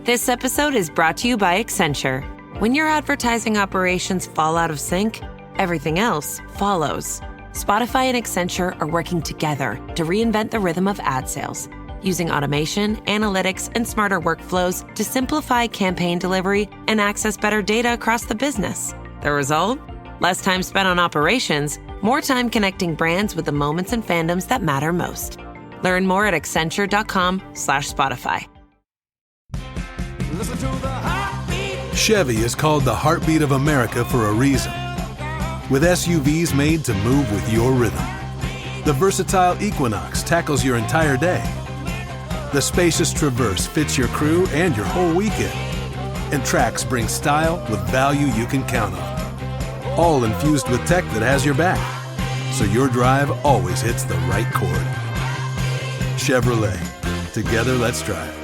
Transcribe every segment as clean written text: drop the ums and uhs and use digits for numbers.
This episode is brought to you by Accenture. When your advertising operations fall out of sync, everything else follows. Spotify and Accenture are working together to reinvent the rhythm of ad sales, using automation, analytics, and smarter workflows to simplify campaign delivery and access better data across the business. The result? Less time spent on operations, more time connecting brands with the moments and fandoms that matter most. Learn more at accenture.com/Spotify. Listen to the heartbeat. Chevy is called the heartbeat of America for a reason. With SUVs made to move with your rhythm. The versatile Equinox tackles your entire day. The spacious Traverse fits your crew and your whole weekend. And Trax brings style with value you can count on. All infused with tech that has your back, so your drive always hits the right chord. Chevrolet. Together, let's drive.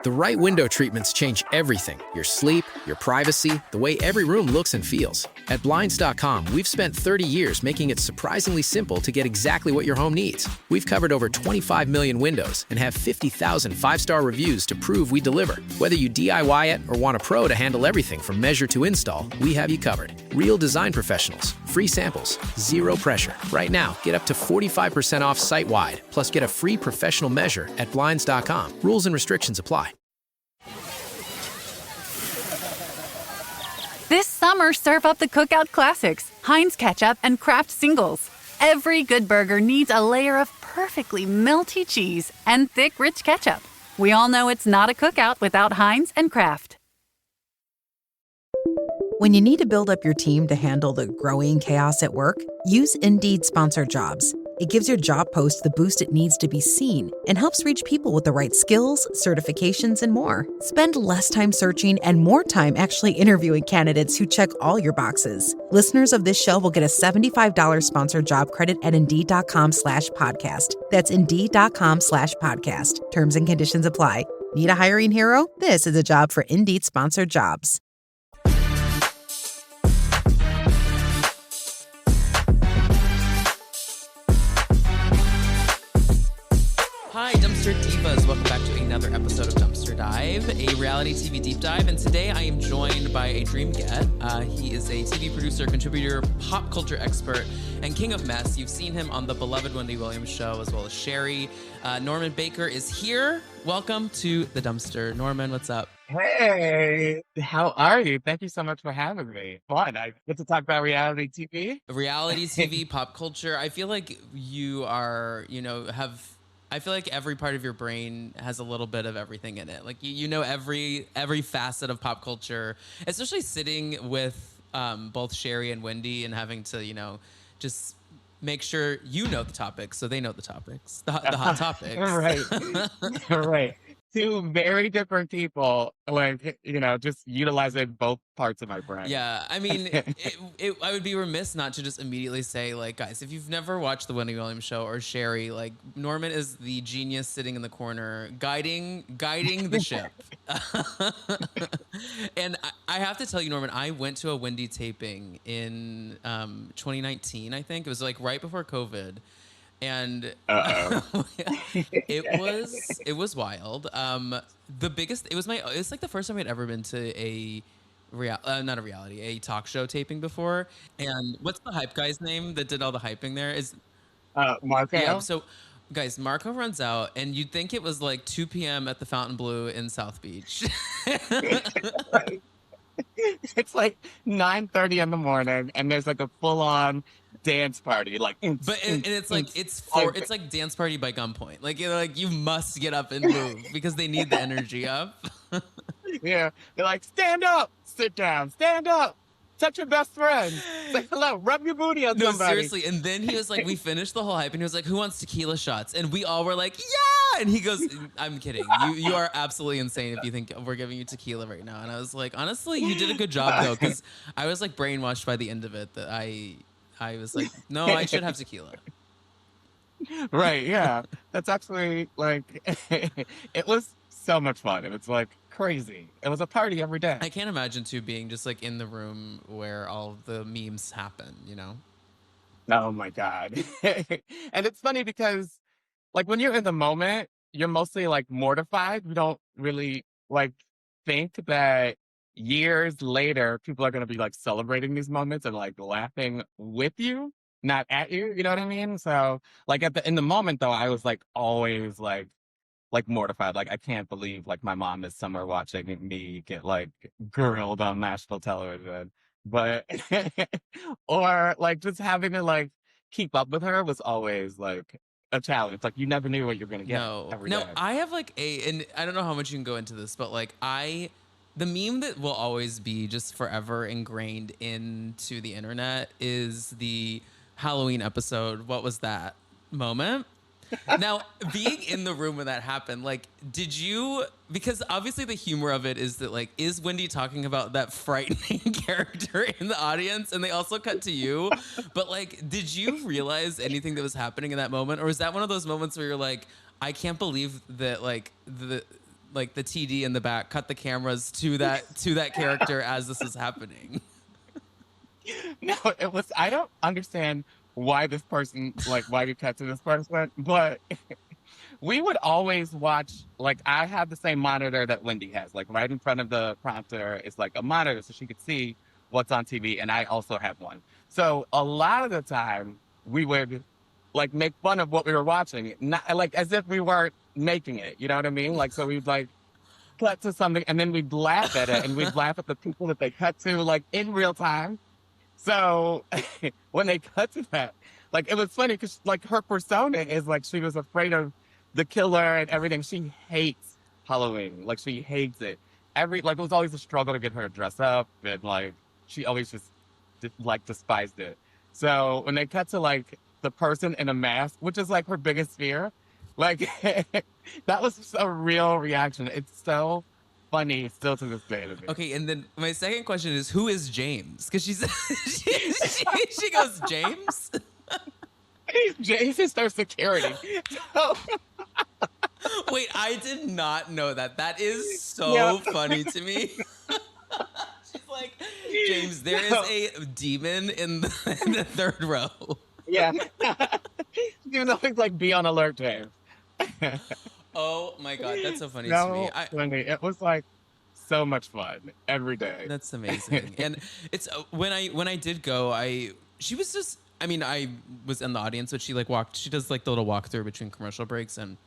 The right window treatments change everything. Your sleep, your privacy, the way every room looks and feels. At Blinds.com, we've spent 30 years making it surprisingly simple to get exactly what your home needs. We've covered over 25 million windows and have 50,000 five-star reviews to prove we deliver. Whether you DIY it or want a pro to handle everything from measure to install, we have you covered. Real design professionals, free samples, zero pressure. Right now, get up to 45% off site-wide, plus get a free professional measure at Blinds.com. Rules and restrictions apply. This summer, serve up the Cookout Classics, Heinz Ketchup, and Kraft Singles. Every good burger needs a layer of perfectly melty cheese and thick, rich ketchup. We all know it's not a cookout without Heinz and Kraft. When you need to build up your team to handle the growing chaos at work, use Indeed Sponsored Jobs. It gives your job post the boost it needs to be seen and helps reach people with the right skills, certifications, and more. Spend less time searching and more time actually interviewing candidates who check all your boxes. Listeners of this show will get a $75 sponsored job credit at Indeed.com/podcast. That's Indeed.com/podcast. Terms and conditions apply. Need a hiring hero? This is a job for Indeed Sponsored Jobs. Hi, Dumpster Divas. Welcome back to another episode of Dumpster Dive, a reality TV deep dive. And today I am joined by a dream get. He is a TV producer, contributor, pop culture expert, and king of mess. You've seen him on the beloved Wendy Williams show, as well as Sherri. Norman Baker is here. Welcome to the Dumpster. Norman, what's up? Hey, how are you? Thank you so much for having me. Fun. I get to talk about reality TV. Reality TV, pop culture. I feel like you are, I feel like every part of your brain has a little bit of everything in it. Like you know every facet of pop culture, especially sitting with both Sherri and Wendy and having to, just make sure you know the topics so they know the topics, the hot topics. Right. Right. Two very different people, just utilizing both parts of my brain. Yeah, I mean, I would be remiss not to just immediately say, like, guys, if you've never watched the Wendy Williams show or Sherri, like, Norman is the genius sitting in the corner, guiding the ship. And I have to tell you, Norman, I went to a Wendy taping in 2019, I think. It was like right before COVID. And it was wild. It's like the first time I'd ever been to a talk show taping before. And what's the hype guy's name that did all the hyping there? Is Marco? Yeah, so guys, Marco runs out, and you'd think it was like 2 p.m. at the Fountain Blue in South Beach. It's like 9:30 in the morning, and there's like a full-on dance party, it's like dance party by gunpoint. Like you must get up and move because they need the energy up. Yeah, they're like, stand up, sit down, stand up, touch your best friend, say hello, rub your booty on somebody. No, seriously. And then he was like, we finished the whole hype, and he was like, who wants tequila shots? And we all were like, yeah. And he goes, I'm kidding. You are absolutely insane if you think we're giving you tequila right now. And I was like, honestly, you did a good job though, because I was like brainwashed by the end of it that I was like, no, I should have tequila. Right, yeah. That's actually like, it was so much fun. It was like crazy. It was a party every day. I can't imagine too being just like in the room where all the memes happen, Oh my God. And it's funny because like when you're in the moment, you're mostly like mortified. You don't really like think that years later people are going to be like celebrating these moments and like laughing with you, not at you. You know what I mean? So like in the moment though, I was like always like mortified. Like I can't believe like my mom is somewhere watching me get like grilled on national television. But or like just having to like keep up with her was always like a challenge. Like you never knew what you're gonna get No, every no, day. I have like and I don't know how much you can go into this, but like the meme that will always be just forever ingrained into the internet is the Halloween episode. What was that moment? Now, being in the room when that happened, like, did you, because obviously the humor of it is that, like, is Wendy talking about that frightening character in the audience? And they also cut to you. But, like, did you realize anything that was happening in that moment? Or is that one of those moments where you're like, I can't believe that, like, the TD in the back cut the cameras to that character as this is happening? No, it was. I don't understand why this person, like, why you cut to this person, but we would always watch. Like, I have the same monitor that Wendy has. Like, right in front of the prompter is like a monitor, so she could see what's on TV, and I also have one. So a lot of the time, we would like make fun of what we were watching, not like as if we weren't making it. You know what I mean? Like, so we'd like cut to something, and then we'd laugh at it, and we'd laugh at the people that they cut to, like in real time. So when they cut to that, like it was funny because like her persona is like she was afraid of the killer and everything. She hates Halloween. Like she hates it. Like it was always a struggle to get her to dress up, and like she always just like despised it. So when they cut to like the person in a mask, which is like her biggest fear, like that was just a real reaction. It's so funny still to this day to me. Okay, and then my second question is, who is James? Because she's she goes, James? James is their security. So, wait, I did not know that. That is so funny to me. She's like, James, there is a demon in the third row. Yeah. You know, it's like be on alert, James. Oh my God, that's so funny So to me. funny. It was like so much fun every day. That's amazing. And it's when I did go, she was just, I mean, I was in the audience, but she does like the little walkthrough between commercial breaks, and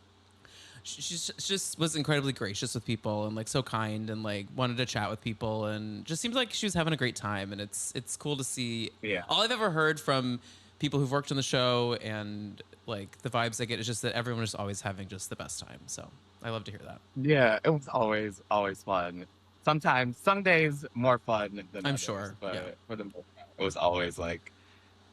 she just was incredibly gracious with people and like so kind and like wanted to chat with people and just seemed like she was having a great time. And it's cool to see. Yeah. All I've ever heard from people who've worked on the show and like the vibes I get is just that everyone is always having just the best time. So I love to hear that. Yeah, it was always fun. Sometimes, some days more fun than I'm others, sure, but yeah. for the most part, it was always like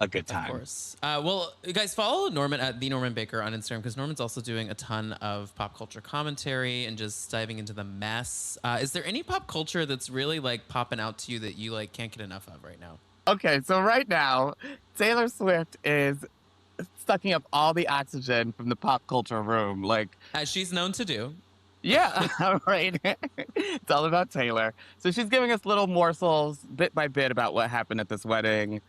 a good time. Of course. Well, you guys follow Norman at the Norman Baker on Instagram because Norman's also doing a ton of pop culture commentary and just diving into the mess. Is there any pop culture that's really like popping out to you that you like can't get enough of right now? Okay, so right now, Taylor Swift is sucking up all the oxygen from the pop culture room. Like, As she's known to do. yeah, right. It's all about Taylor. So she's giving us little morsels bit by bit about what happened at this wedding.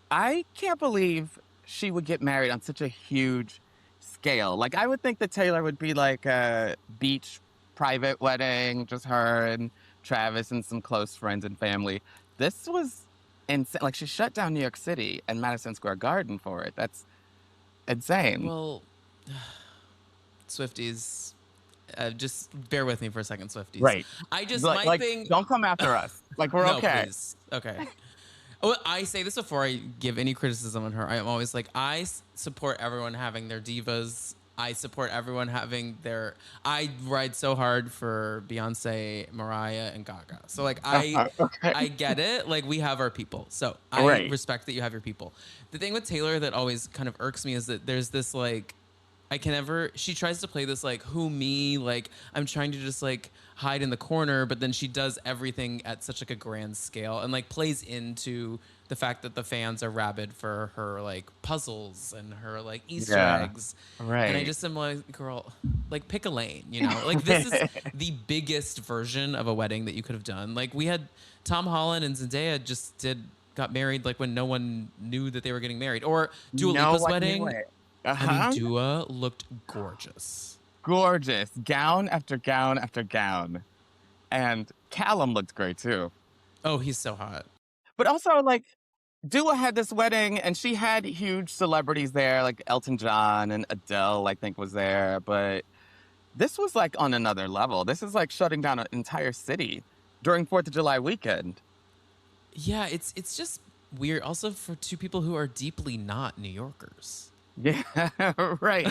I can't believe she would get married on such a huge scale. Like, I would think that Taylor would be like a beach private wedding, just her and Travis and some close friends and family. This was insane. Like, she shut down New York City and Madison Square Garden for it. That's insane. Well, Swifties, just bear with me for a second, Swifties. Right. I just, Like, my thing. don't come after us. Like, we're No, okay. please. Okay. Oh, I say this before I give any criticism on her. I'm always like, I support everyone having their divas. I support everyone having their. I ride so hard for Beyonce, Mariah, and Gaga. So like, I get it. Like, we have our people. So I respect that you have your people. The thing with Taylor that always kind of irks me is that there's this like, she tries to play this like, who me, like I'm trying to just like hide in the corner, but then she does everything at such like a grand scale and like plays into the fact that the fans are rabid for her like puzzles and her like Easter eggs. Right. And I just am like, girl, like pick a lane, you know? Like this is the biggest version of a wedding that you could have done. Like we had Tom Holland and Zendaya got married like when no one knew that they were getting married. Or Dua Lipa's wedding. I mean, Dua looked gorgeous. Gorgeous. Gown after gown after gown. And Callum looked great too. Oh, he's so hot. But also, like, Dua had this wedding and she had huge celebrities there, like Elton John and Adele, I think, was there. But this was like on another level. This is like shutting down an entire city during 4th of July weekend. Yeah, it's just weird. Also for two people who are deeply not New Yorkers. Yeah, right.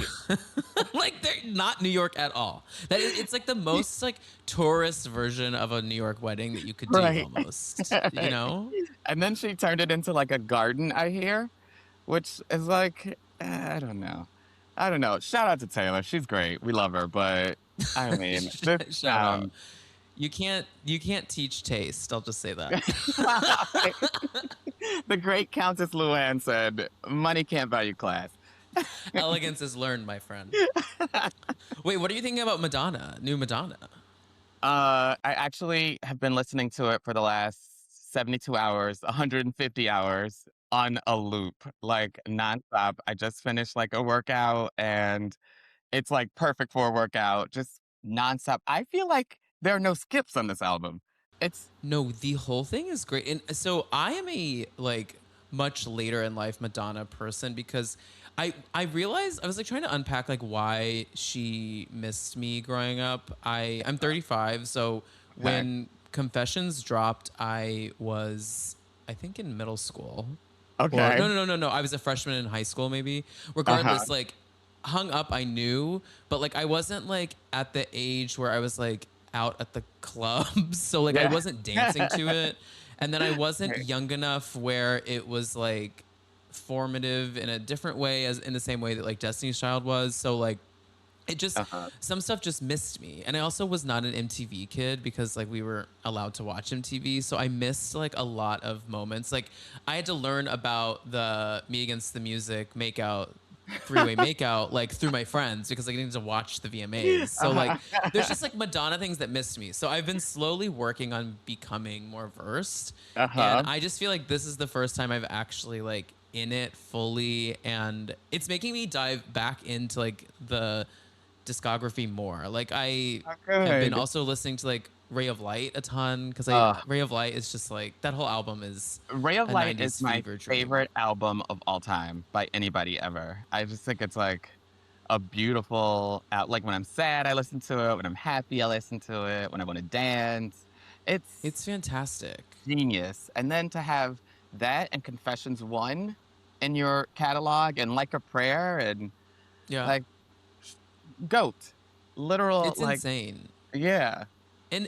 Like they're not New York at all. It's like the most like tourist version of a New York wedding that you could do Right. almost. You know? And then she turned it into like a garden, I hear, which is like, I don't know. I don't know. Shout out to Taylor. She's great. We love her. But I mean, this Shout out. You can't teach taste. I'll just say that. The great Countess Luann said, money can't buy you class. Elegance is learned, my friend. Wait, what are you thinking about Madonna? New Madonna? I actually have been listening to it for the last 72 hours, 150 hours on a loop, like nonstop. I just finished like a workout and it's like perfect for a workout, just nonstop. I feel like there are no skips on this album. It's No, the whole thing is great. And so I am a like much later in life Madonna person because I realized I was like trying to unpack like why she missed me growing up. I'm 35, so when Confessions dropped, I was I think in middle school. okay. Or, no. I was a freshman in high school, maybe. Regardless, like hung up, I knew, but like I wasn't like at the age where I was like out at the clubs, so like I Yeah. wasn't dancing to it, and then I wasn't young enough where it was like formative in a different way, as in the same way that like Destiny's Child was. So like it just some stuff just missed me, and I also was not an MTV kid because like we were allowed to watch MTV, so I missed like a lot of moments. Like I had to learn about the Me Against the Music makeout, three-way makeout, like through my friends because I needed to watch the VMAs. So like there's just like Madonna things that missed me. So I've been slowly working on becoming more versed, and I just feel like this is the first time I've actually like in it fully, and it's making me dive back into like the discography more. Like I have been also listening to like Ray of Light a ton because Ray of Light is just like that whole album is Ray of a Light 90s is my fever dream. favorite album of all time by anybody ever. I just think it's like a beautiful, like when I'm sad, I listen to it. When I'm happy, I listen to it. When I want to dance, It's fantastic. genius. And then to have that and Confessions 1 in your catalog and Like a Prayer and Yeah. like GOAT. Literal, It's like, insane. yeah. And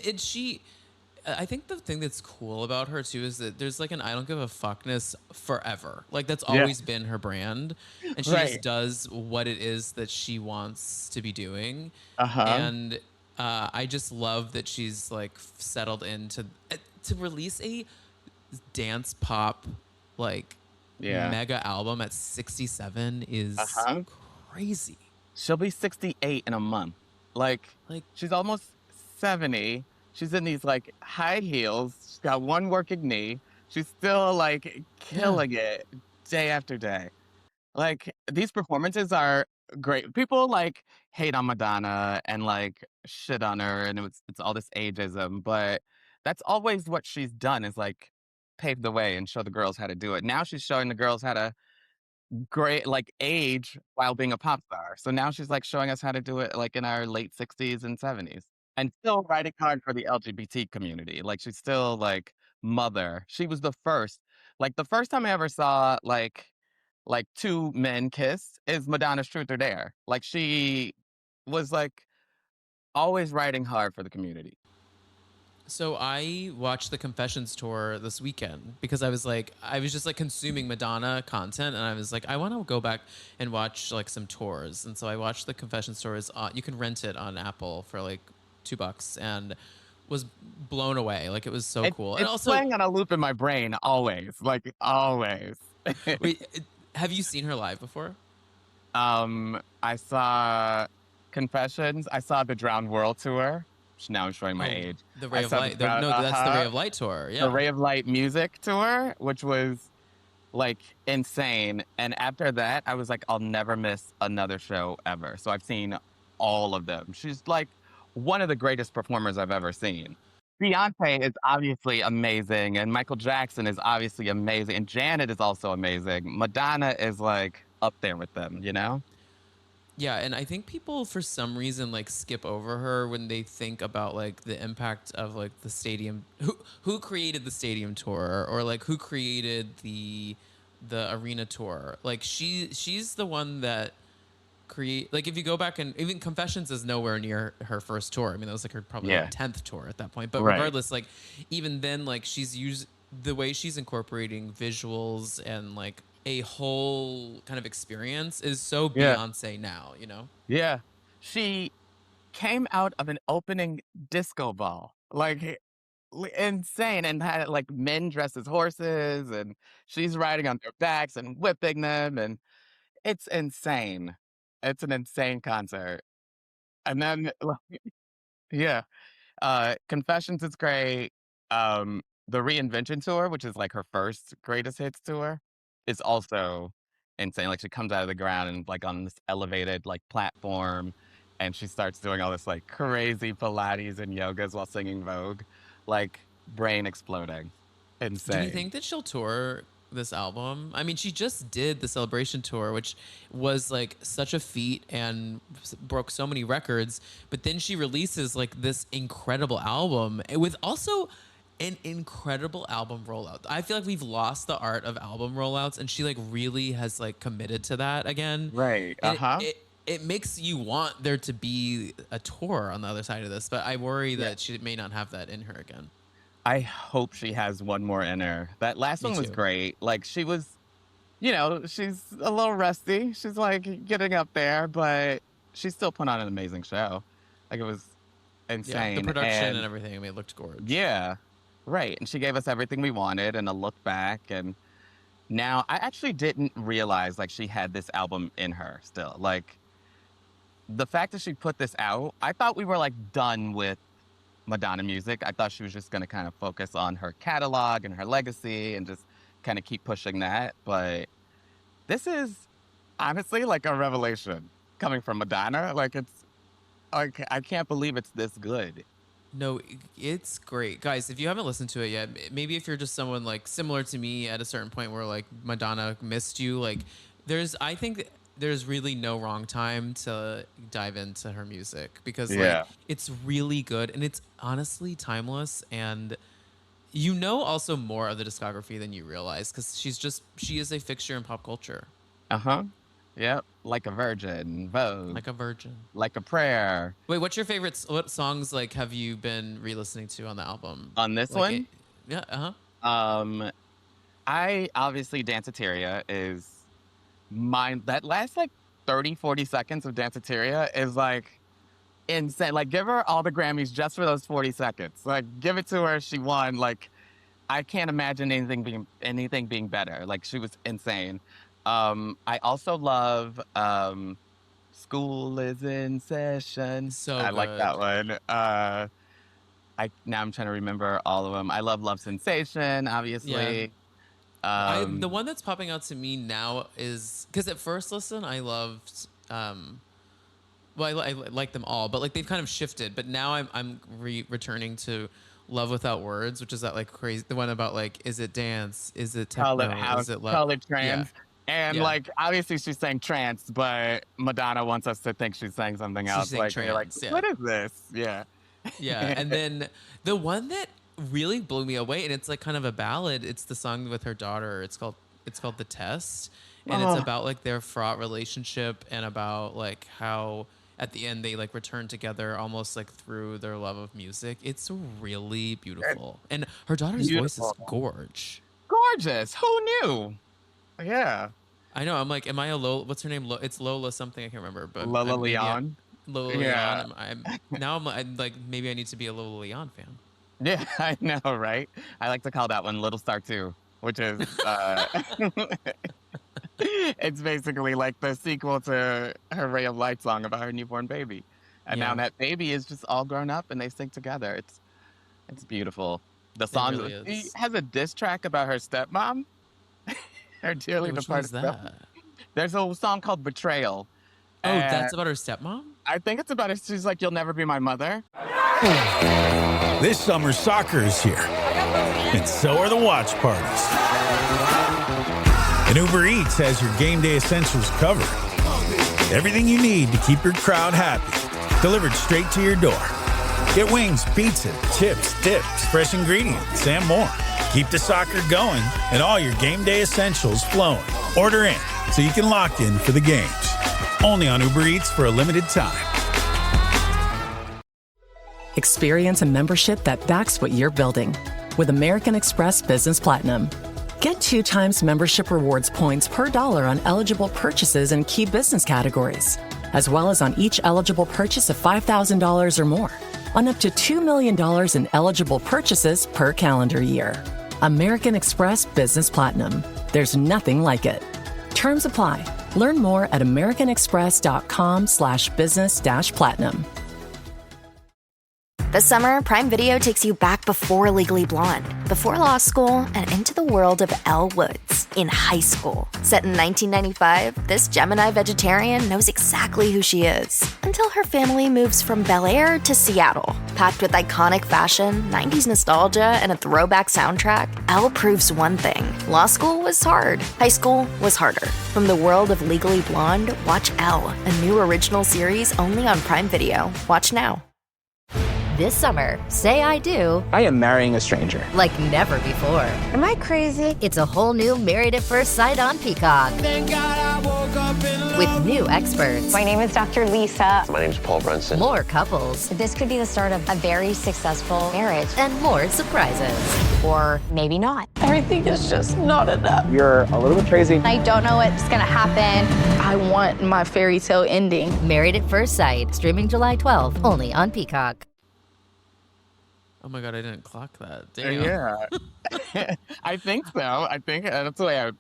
I think the thing that's cool about her too is that there's like an I don't give a fuckness forever. Like that's always been her brand, and she just Right. does what it is that she wants to be doing. Uh-huh. And I just love that she's like settled into to release a dance pop like Yeah. mega album at 67 is crazy. She'll be 68 in a month. Like she's almost 70. She's in these like high heels. She's got one working knee. She's still like killing it day after day. Like these performances are great. People like hate on Madonna and like shit on her, and it's all this ageism, but that's always what she's done is like pave the way and show the girls how to do it. Now she's showing the girls how to great like age while being a pop star. So now she's like showing us how to do it like in our late 60s and 70s. And still writing hard for the LGBT community. Like she's still like mother. She was the first. Like the first time I ever saw like two men kiss is Madonna's Truth or Dare. Like she was like always writing hard for the community. So I watched the Confessions tour this weekend because I was just like consuming Madonna content, and I was like, I want to go back and watch like some tours. And so I watched the Confessions tours. You can rent it on Apple for like $2, and was blown away. Like it was so cool. And It's also, playing on a loop in my brain always, like always. wait, have you seen her live before? I saw Confessions. I saw the Drowned World tour. Now I'm showing my age. The Ray I of saw Light. the- No, that's the Ray of Light tour. Yeah. The Ray of Light music tour, which was like insane. And after that, I was like, I'll never miss another show ever. So I've seen all of them. She's like one of the greatest performers I've ever seen. Beyonce is obviously amazing, and Michael Jackson is obviously amazing, and Janet is also amazing. Madonna is like up there with them, you know? Yeah, and I think people for some reason like skip over her when they think about like the impact of like the stadium who created the stadium tour or like who created the arena tour. Like she's the one that create like if you go back and even Confessions is nowhere near her first tour. I mean that was like her probably Yeah. like 10th tour at that point. But Right. regardless, like even then like she's used the way she's incorporating visuals and like a whole kind of experience is so Yeah. Beyonce now, you know? Yeah. She came out of an opening disco ball. Like insane, and had like men dressed as horses, and she's riding on their backs and whipping them, and it's insane. It's an insane concert. And then yeah. Confessions is great. The Reinvention tour, which is like her first greatest hits tour, is also insane. Like she comes out of the ground and like on this elevated like platform, and she starts doing all this like crazy Pilates and yogas while singing Vogue, like brain exploding. Do you Insane. think that she'll tour this album? I mean, she just did the Celebration tour, which was like such a feat and broke so many records. But then she releases like this incredible album with also an incredible album rollout. I feel like we've lost the art of album rollouts, and she like really has like committed to that again. Right. And Uh-huh. it makes you want there to be a tour on the other side of this, but I worry Yeah. that she may not have that in her again. I hope she has one more in her. That last Me one was too. great. Like she was, you know, she's a little rusty. She's like getting up there, but she still put on an amazing show. Like it was Yeah, the insane. production and And everything. I mean, it looked gorgeous. yeah, right. And she gave us everything we wanted and a look back. And now I actually didn't realize like she had this album in her still. Like the fact that she put this out, I thought we were like done with Madonna music. I thought she was just going to kind of focus on her catalog and her legacy and just kind of keep pushing that. But this is honestly like a revelation coming from Madonna. Like it's like I can't believe it's this good. No, it's great. Guys, if you haven't listened to it yet, maybe if you're just someone like similar to me at a certain point where like Madonna missed you, like I think there's really no wrong time to dive into her music because Yeah. like it's really good and it's honestly timeless, and you know also more of the discography than you realize because she is a fixture in pop culture. Uh-huh. Yep. Like a virgin, Vogue, Like a virgin. like a prayer. Wait, what's your favorite? What songs like have you been re-listening to on the album? On this Like, one, yeah, I obviously Danceteria is mine. That last like 30, 40 seconds of Danceteria is like insane. Like give her all the Grammys just for those 40 seconds. Like give it to her. She won. Like I can't imagine anything being better. Like she was insane. I also love School is in Session. So I like that good. one. Now I'm trying to remember all of them. I love Love Sensation, obviously. The one that's popping out to me now is because at first listen I loved well I like them all, but like they've kind of shifted, but now I'm returning to Love Without Words, which is that like crazy, the one about like is it dance, is it techno, Call it house, is it love? call it trance. And Yeah. like obviously she's saying trance, but Madonna wants us to think she's saying something She's else. saying Like you're like, trance, yeah. what is this? Yeah. Yeah, and then the one that really blew me away, and it's like kind of a ballad. It's the song with her daughter. It's called The Test, and Oh. it's about like their fraught relationship and about like how at the end they like return together almost like through their love of music. It's really beautiful, and her daughter's voice is Beautiful. gorge. Gorgeous. Who knew? Yeah. I know. I'm like, am I a Lola? What's her name? It's Lola something. I can't remember. But Lola maybe Leon. Lola Yeah. Leon. I'm like maybe I need to be a Lola Leon fan. Yeah, I know, right? I like to call that one Little Star 2, which is it's basically like the sequel to her Ray of Light song about her newborn baby. And Yeah. now that baby is just all grown up and they sing together. It's beautiful. The song really she is. has a diss track about her stepmom. Her dearly Which departed one's stepmom. that? There's a song called Betrayal. Oh, that's And about her stepmom? I think it's about it. She's like, you'll never be my mother. This summer, soccer is here, and so are the watch parties. And Uber Eats has your game day essentials covered. Everything you need to keep your crowd happy, delivered straight to your door. Get wings, pizza, chips, dips, fresh ingredients, and more. Keep the soccer going and all your game day essentials flowing. Order in so you can lock in for the games. Only on Uber Eats for a limited time. Experience a membership that backs what you're building with American Express Business Platinum. Get 2 times membership rewards points per dollar on eligible purchases in key business categories, as well as on each eligible purchase of $5,000 or more, on up to $2 million in eligible purchases per calendar year. American Express Business Platinum. There's nothing like it. Terms apply. Learn more at americanexpress.com/business-platinum. This summer, Prime Video takes you back before Legally Blonde, before law school, and into the world of Elle Woods in high school. Set in 1995, this Gemini vegetarian knows exactly who she is until her family moves from Bel Air to Seattle. Packed with iconic fashion, 90s nostalgia, and a throwback soundtrack, Elle proves one thing. Law school was hard. High school was harder. From the world of Legally Blonde, watch Elle, a new original series only on Prime Video. Watch now. This summer, say I do. I am marrying a stranger. Like never before. Am I crazy? It's a whole new Married at First Sight on Peacock. Thank God I woke up in love. With new experts. My name is Dr. Lisa. My name is Paul Brunson. More couples. This could be the start of a very successful marriage. And more surprises. Or maybe not. Everything is just not enough. You're a little bit crazy. I don't know what's gonna happen. I want my fairy tale ending. Married at First Sight. Streaming July 12th. Only on Peacock. Oh my God, I didn't clock that. Damn. Yeah. I think so. I think that's the way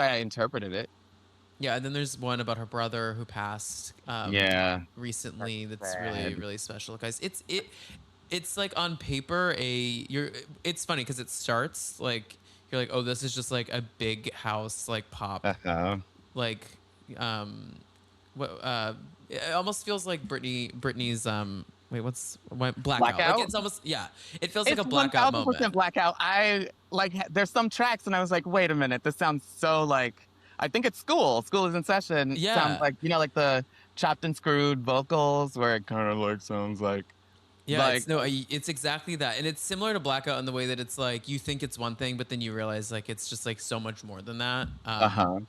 I interpreted it. Yeah, and then there's one about her brother who passed recently that's really, really special. Guys, it's like on paper it's funny because it starts like you're like, oh, this is just like a big house like pop. Like it almost feels like Britney's Blackout? Like it's almost it feels like a Blackout moment. Blackout. I like there's some tracks and I was like, wait a minute, this sounds so like I think it's School is in Session. Yeah. Sounds like like the chopped and screwed vocals where it kind of like sounds like it's exactly that, and it's similar to Blackout in the way that it's like you think it's one thing, but then you realize like it's just like so much more than that. And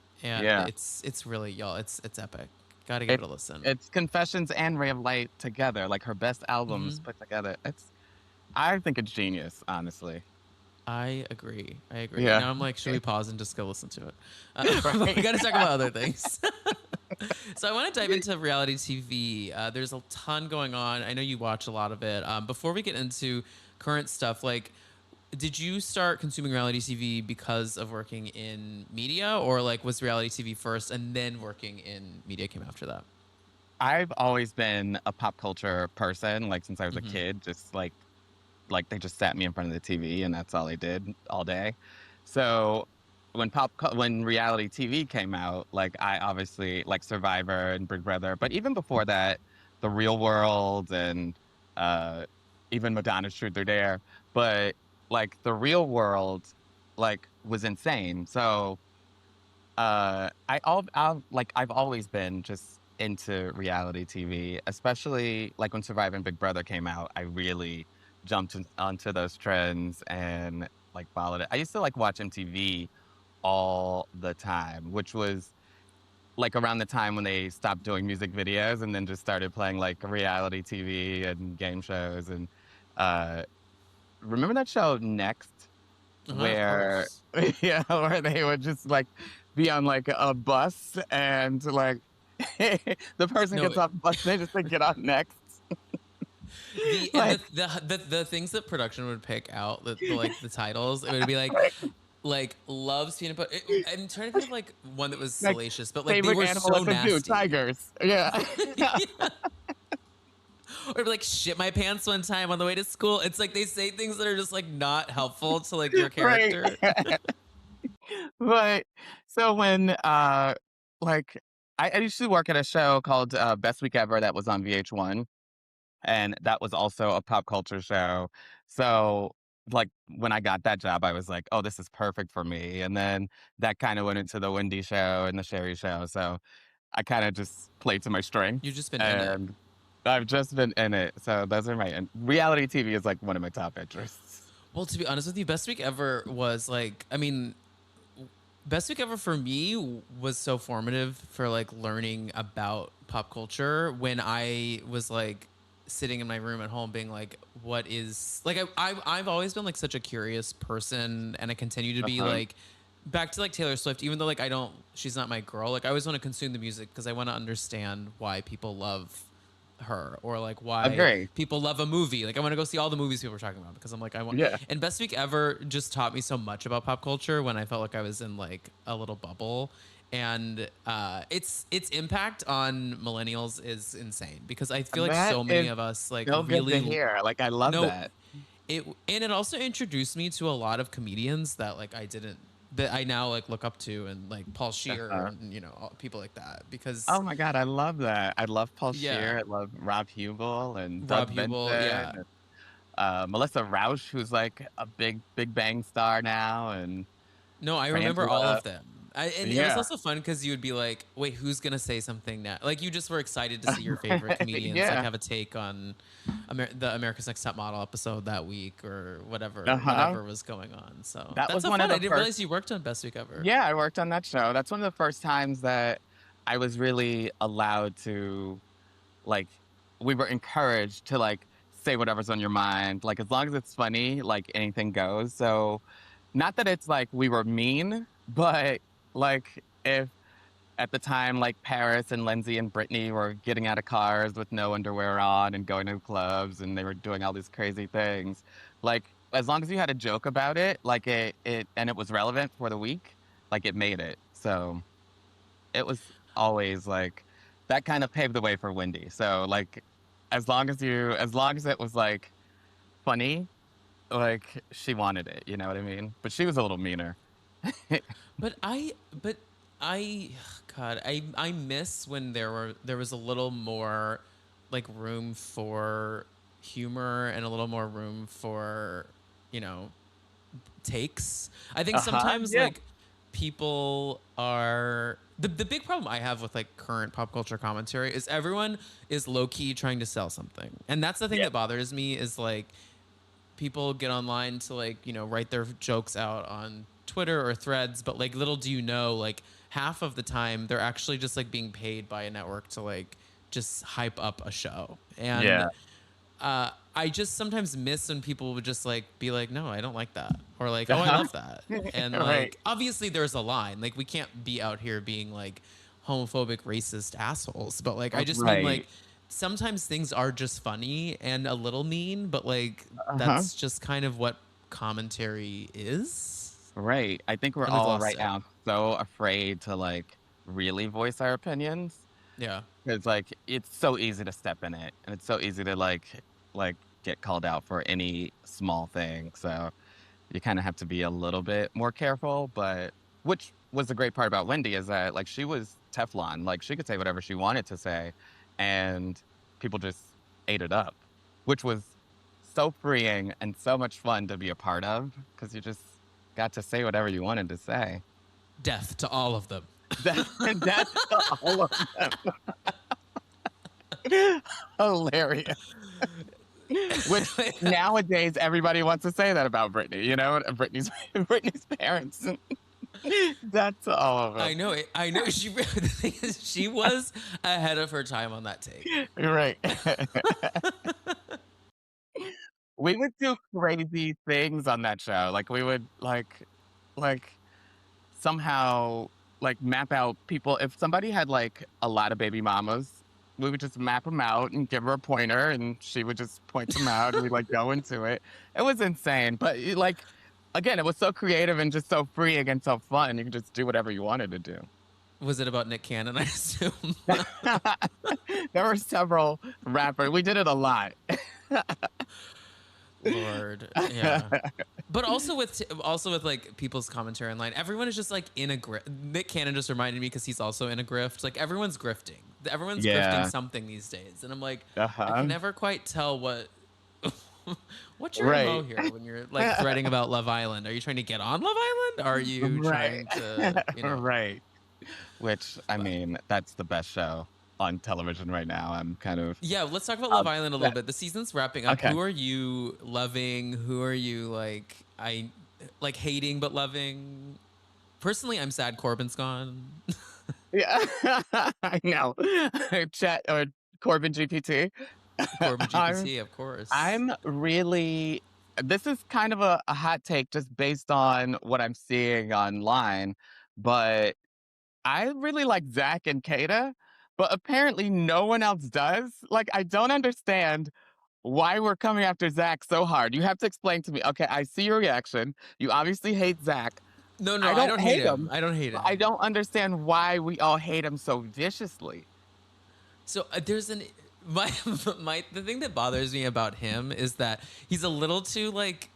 it's really it's epic. Gotta give it a listen. It's Confessions and Ray of Light together, like her best albums put together. I think it's genius, honestly. I agree. Yeah. Now I'm like, should we pause and just go listen to it? We gotta talk about other things. So I want to dive into reality TV. There's a ton going on. I know you watch a lot of it. Before we get into current stuff, like, did you start consuming reality TV because of working in media, or like was reality TV first and then working in media came after that? I've always been a pop culture person, like since I was a kid, just like they just sat me in front of the TV and that's all they did all day. So when reality TV came out, like I obviously like Survivor and Big Brother, but even before that, The Real World and even Madonna's Truth or Dare. But like The Real World, like was insane. So I've always been just into reality TV, especially like when Survivor and Big Brother came out. I really jumped onto those trends and like followed it. I used to like watch MTV all the time, which was like around the time when they stopped doing music videos and then just started playing like reality TV and game shows. And remember that show Next, where where they would just like be on like a bus and like the person gets off the bus and they just like get on Next. The things that production would pick out, the titles, it would be like loves peanut butter. I'm trying to think of like one that was salacious, but like they were so nasty. Tigers, yeah. Or like shit my pants one time on the way to school. It's like they say things that are just like not helpful to like your character. But so when like I used to work at a show called Best Week Ever that was on VH1. and that was also a pop culture show. So like when I got that job, I was like, oh, this is perfect for me. And then that kind of went into the Wendy show and the Sherri show. So I kind of just played to my strengths. You've just been in it. And I've just been in it. So those are and reality TV is like one of my top interests. Well, to be honest with you, Best Week Ever was like, I mean, Best Week Ever for me was so formative for like learning about pop culture when I was like sitting in my room at home being like, what is like, I've always been like such a curious person, and I continue to be like, back to like Taylor Swift, even though like she's not my girl. Like I always want to consume the music because I want to understand why people love her, or like why people love a movie. Like I want to go see all the movies people are talking about because I'm like, I want. Yeah. And Best Week Ever just taught me so much about pop culture when I felt like I was in like a little bubble. And its impact on millennials is insane because I feel like so many of us like really good to hear. Like I love that. It also introduced me to a lot of comedians that like that I now like look up to, and like Paul Scheer and people like that because oh my God, I love that. I love Paul Scheer. I love Rob Hubel and Doug Benson and, Melissa Rauch, who's like a big Bang star now, and I remember all of them. It was also fun because you would be like, wait, who's going to say something now? Like, you just were excited to see your favorite comedians like have a take on the America's Next Top Model episode that week or whatever was going on. So that's so fun. I didn't realize you worked on Best Week Ever. Yeah, I worked on that show. That's one of the first times that I was really allowed to, like, we were encouraged to, like, say whatever's on your mind. Like, as long as it's funny, like, anything goes. So, not that it's, like, we were mean, but... like if at the time like Paris and Lindsay and Brittany were getting out of cars with no underwear on and going to clubs and they were doing all these crazy things, like as long as you had a joke about it, like it and it was relevant for the week, like it made it. So it was always like that kind of paved the way for Wendy. So like as long as it was like funny, like she wanted it, you know what I mean? But she was a little meaner. But I miss when there was a little more like room for humor and a little more room for, takes. I think sometimes like people are the big problem I have with like current pop culture commentary is everyone is low key trying to sell something. And that's the thing that bothers me is like people get online to like, write their jokes out on Twitter or Threads, but like little do you know, like half of the time they're actually just like being paid by a network to like just hype up a show. And I just sometimes miss when people would just like be like, no, I don't like that, or like, oh, I love that. And like obviously there's a line, like we can't be out here being like homophobic, racist assholes, but like I just mean like sometimes things are just funny and a little mean, but like that's just kind of what commentary is. Right. I think we're all right now so afraid to like really voice our opinions. Yeah. Because like it's so easy to step in it, and it's so easy to like get called out for any small thing. So you kind of have to be a little bit more careful. But which was the great part about Wendy is that like she was Teflon. Like she could say whatever she wanted to say, and people just ate it up, which was so freeing and so much fun to be a part of because you just got to say whatever you wanted to say. Death to all of them. Death to all of them. Hilarious. Which nowadays everybody wants to say that about Britney, Britney's parents. That's all of them. I know it. I know the thing is, she was ahead of her time on that take. You're right. We would do crazy things on that show. Like we would like somehow like map out people. If somebody had like a lot of baby mamas, we would just map them out and give her a pointer, and she would just point them out, and we'd like go into it. It was insane, but like again, it was so creative and just so freeing and so fun. You could just do whatever you wanted to do. Was it about Nick Cannon, I assume? There were several rappers. We did it a lot. Lord, yeah. But also with like people's commentary online, everyone is just like in a grift. Nick Cannon just reminded me because he's also in a grift. Like everyone's grifting. everyone's grifting Yeah. something these days, and I'm like, I Uh-huh. can never quite tell what's your MO Right. here when you're like threading about Love Island. Are you trying to get on Love Island? Are you Right. trying to, Right. Which, I mean, that's the best show on television right now. I'm kind of Yeah, let's talk about Love Island a little upset. bit. The season's wrapping up. Okay. Who are you loving? Who are you like hating but loving? Personally, I'm sad Corbin's gone. Yeah. I know. Chat or Corbin GPT. Corbin I'm GPT, of course. I'm really this is kind of a hot take just based on what I'm seeing online, but I really like Zach and Kata, but apparently no one else does. Like, I don't understand why we're coming after Zach so hard. You have to explain to me. Okay, I see your reaction. You obviously hate Zach. No, I I don't don't hate hate him. him. I don't hate him. I don't understand why we all hate him so viciously. So there's the thing that bothers me about him is that he's a little too like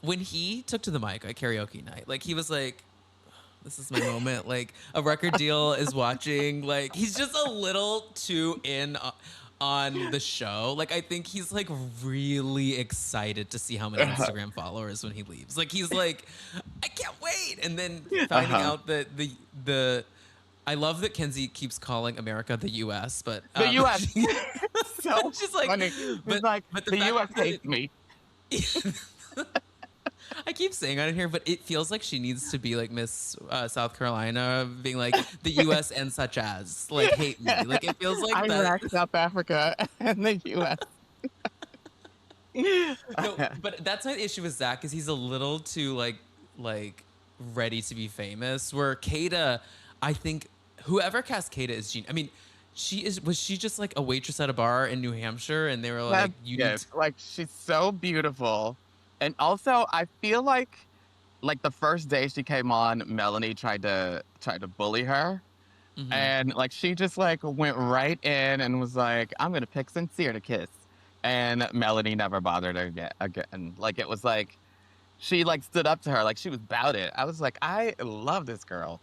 when he took to the mic at karaoke night, like he was like, this is my moment, like a record deal is watching, like he's just a little too in on the show. Like I think he's like really excited to see how many Instagram followers when he leaves. Like he's like, I can't wait. And then finding out that the I love that Kenzie keeps calling America the U.S., but The U.S. so she's like, funny. It's like, the U.S. hates me. I keep saying that in here, but it feels like she needs to be like Miss South Carolina, being like the U.S. and such as, like, hate me. Like, it feels like Iraq, that. South Africa, and the U.S. No, but that's my issue with Zach, is he's a little too like ready to be famous. Where Kata, I think whoever cast Kata is genius. I mean, was she just like a waitress at a bar in New Hampshire, and they were like, you need to... Like, she's so beautiful. And also, I feel like the first day she came on, Melanie tried to bully her. Mhm. And like she just like went right in and was like, I'm gonna pick Sincere to kiss. And Melanie never bothered her again. Like it was like she like stood up to her, like she was about it. I was like, I love this girl.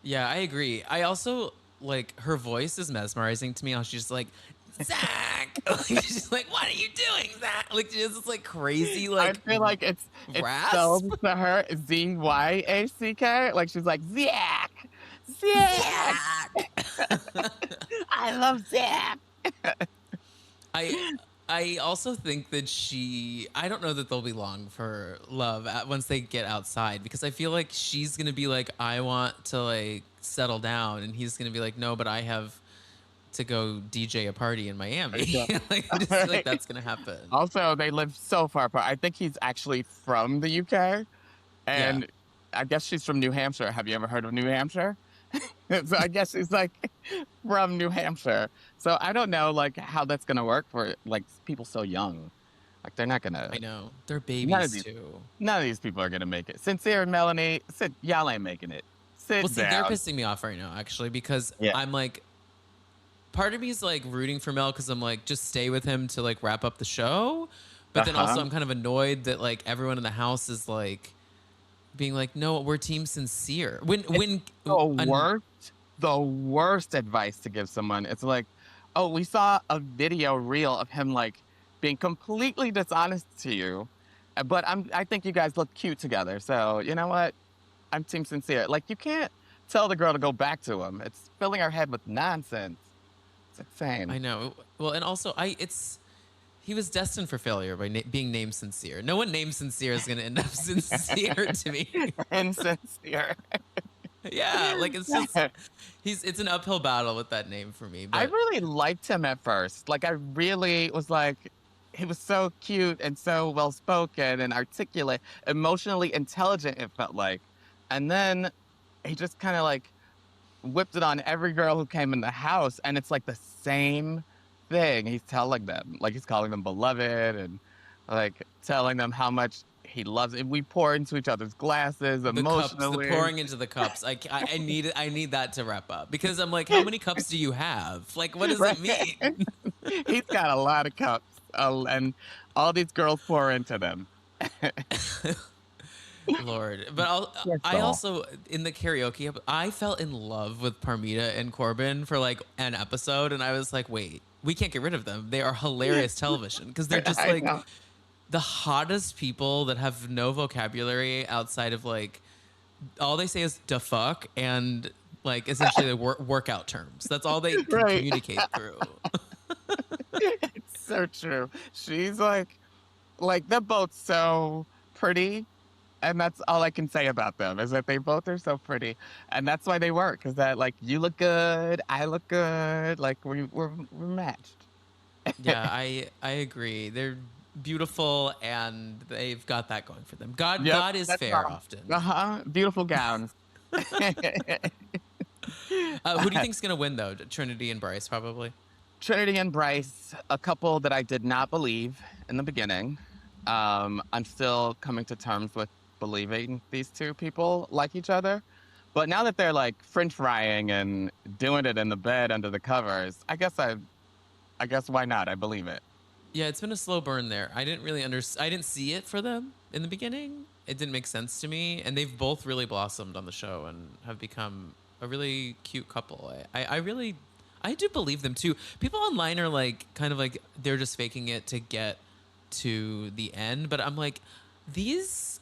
Yeah, I agree. I also like her voice is mesmerizing to me. How she's like, Zach, like, she's like, what are you doing, Zach? Like she has this like crazy like. I feel like it's rasp. spelled to her ZYACK. Like she's like Zach. I love Zach. I also think that I don't know that they'll be long for Love once they get outside, because I feel like she's going to be like, I want to like settle down. And he's going to be like, no, but I have to go DJ a party in Miami. Like, I just feel like that's going to happen. Also, they live so far apart. I think he's actually from the UK. And I guess she's from New Hampshire. Have you ever heard of New Hampshire? So I guess she's like from New Hampshire. So I don't know like how that's gonna work for like people so young. Like they're not gonna. I know, they're babies too. None of these people are gonna make it. Sincere and Melanie, y'all ain't making it. Well, see, they're down. pissing me off right now, actually, because I'm like, part of me is like rooting for Mel because I'm like, just stay with him to like wrap up the show. But then also I'm kind of annoyed that like everyone in the house is like being like, no, we're team Sincere. The worst advice to give someone. It's like, oh, we saw a video reel of him like being completely dishonest to you, but I think you guys look cute together. So you know what? I'm team Sincere. Like you can't tell the girl to go back to him. It's filling her head with nonsense. It's insane. I know. Well, and also he was destined for failure by being named Sincere. No one named Sincere is going to end up sincere to me. Insincere. Yeah, like it's just it's an uphill battle with that name for me. But I really liked him at first. Like I really was like, he was so cute and so well spoken and articulate, emotionally intelligent. It felt like, and then he just kind of like whipped it on every girl who came in the house, and it's like the same thing he's telling them. Like he's calling them beloved and like telling them how much he loves it. We pour into each other's glasses emotionally. The pouring into the cups. I need that to wrap up, because I'm like, how many cups do you have? Like, what does it mean? He's got a lot of cups, and all these girls pour into them. Lord. But I also, in the karaoke, I fell in love with Parmita and Corbin for like an episode. And I was like, wait, we can't get rid of them. They are hilarious television because they're just like the hottest people that have no vocabulary outside of like, all they say is "da fuck" and like essentially the workout terms. That's all they can communicate through. It's so true. She's like they're both so pretty, and that's all I can say about them is that they both are so pretty, and that's why they work. Is that like you look good, I look good, like we're matched. Yeah, I agree. They're beautiful and they've got that going for them. God is fair often. Beautiful gowns. Who do you think's gonna win though? Trinity and Bryce probably. Trinity and Bryce, a couple that I did not believe in the beginning. I'm still coming to terms with believing these two people like each other. But now that they're like French frying and doing it in the bed under the covers, I guess why not? I believe it. Yeah, it's been a slow burn there. I didn't really I didn't see it for them in the beginning. It didn't make sense to me. And they've both really blossomed on the show and have become a really cute couple. I do believe them too. People online are like, kind of like, they're just faking it to get to the end. But I'm like, these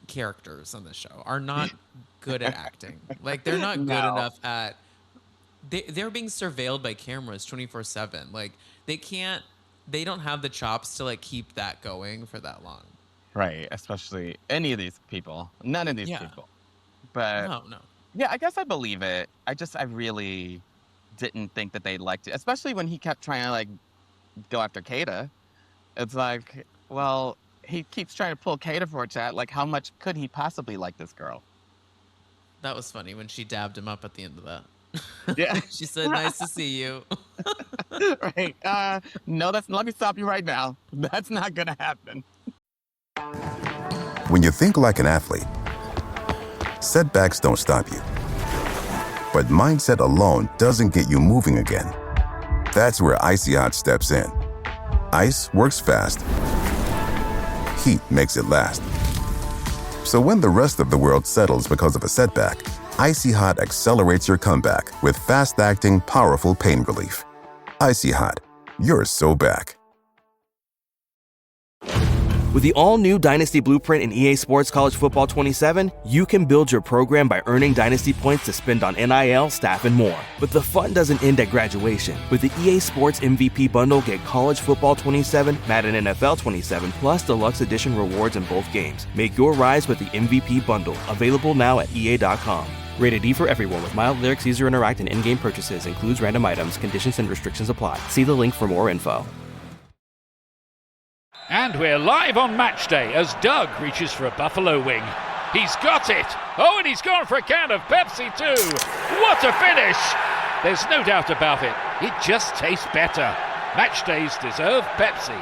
characters on the show are not good at acting. Like, they're not good enough at, they're being surveilled by cameras 24/7. Like, they don't have the chops to like keep that going for that long. Right, especially any of these people. None of these people. But no. Yeah, I guess I believe it. I really didn't think that they'd like to, especially when he kept trying to like go after Kata. It's like, well, he keeps trying to pull Kata for a chat. Like, how much could he possibly like this girl? That was funny when she dabbed him up at the end of that. Yeah. She said, "Nice to see you." Right. No, let me stop you right now. That's not going to happen. When you think like an athlete, setbacks don't stop you. But mindset alone doesn't get you moving again. That's where Icy Hot steps in. Ice works fast. Heat makes it last. So when the rest of the world settles because of a setback, Icy Hot accelerates your comeback with fast-acting, powerful pain relief. Icy Hot, you're so back. With the all-new Dynasty Blueprint in EA Sports College Football 27, you can build your program by earning Dynasty points to spend on NIL, staff, and more. But the fun doesn't end at graduation. With the EA Sports MVP Bundle, get College Football 27, Madden NFL 27, plus Deluxe Edition rewards in both games. Make your rise with the MVP Bundle, available now at EA.com. Rated E for everyone with mild lyrics, user interact, and in-game purchases. Includes random items. Conditions and restrictions apply. See the link for more info. And we're live on match day as Doug reaches for a buffalo wing. He's got it! Oh, and he's gone for a can of Pepsi too! What a finish! There's no doubt about it. It just tastes better. Match days deserve Pepsi.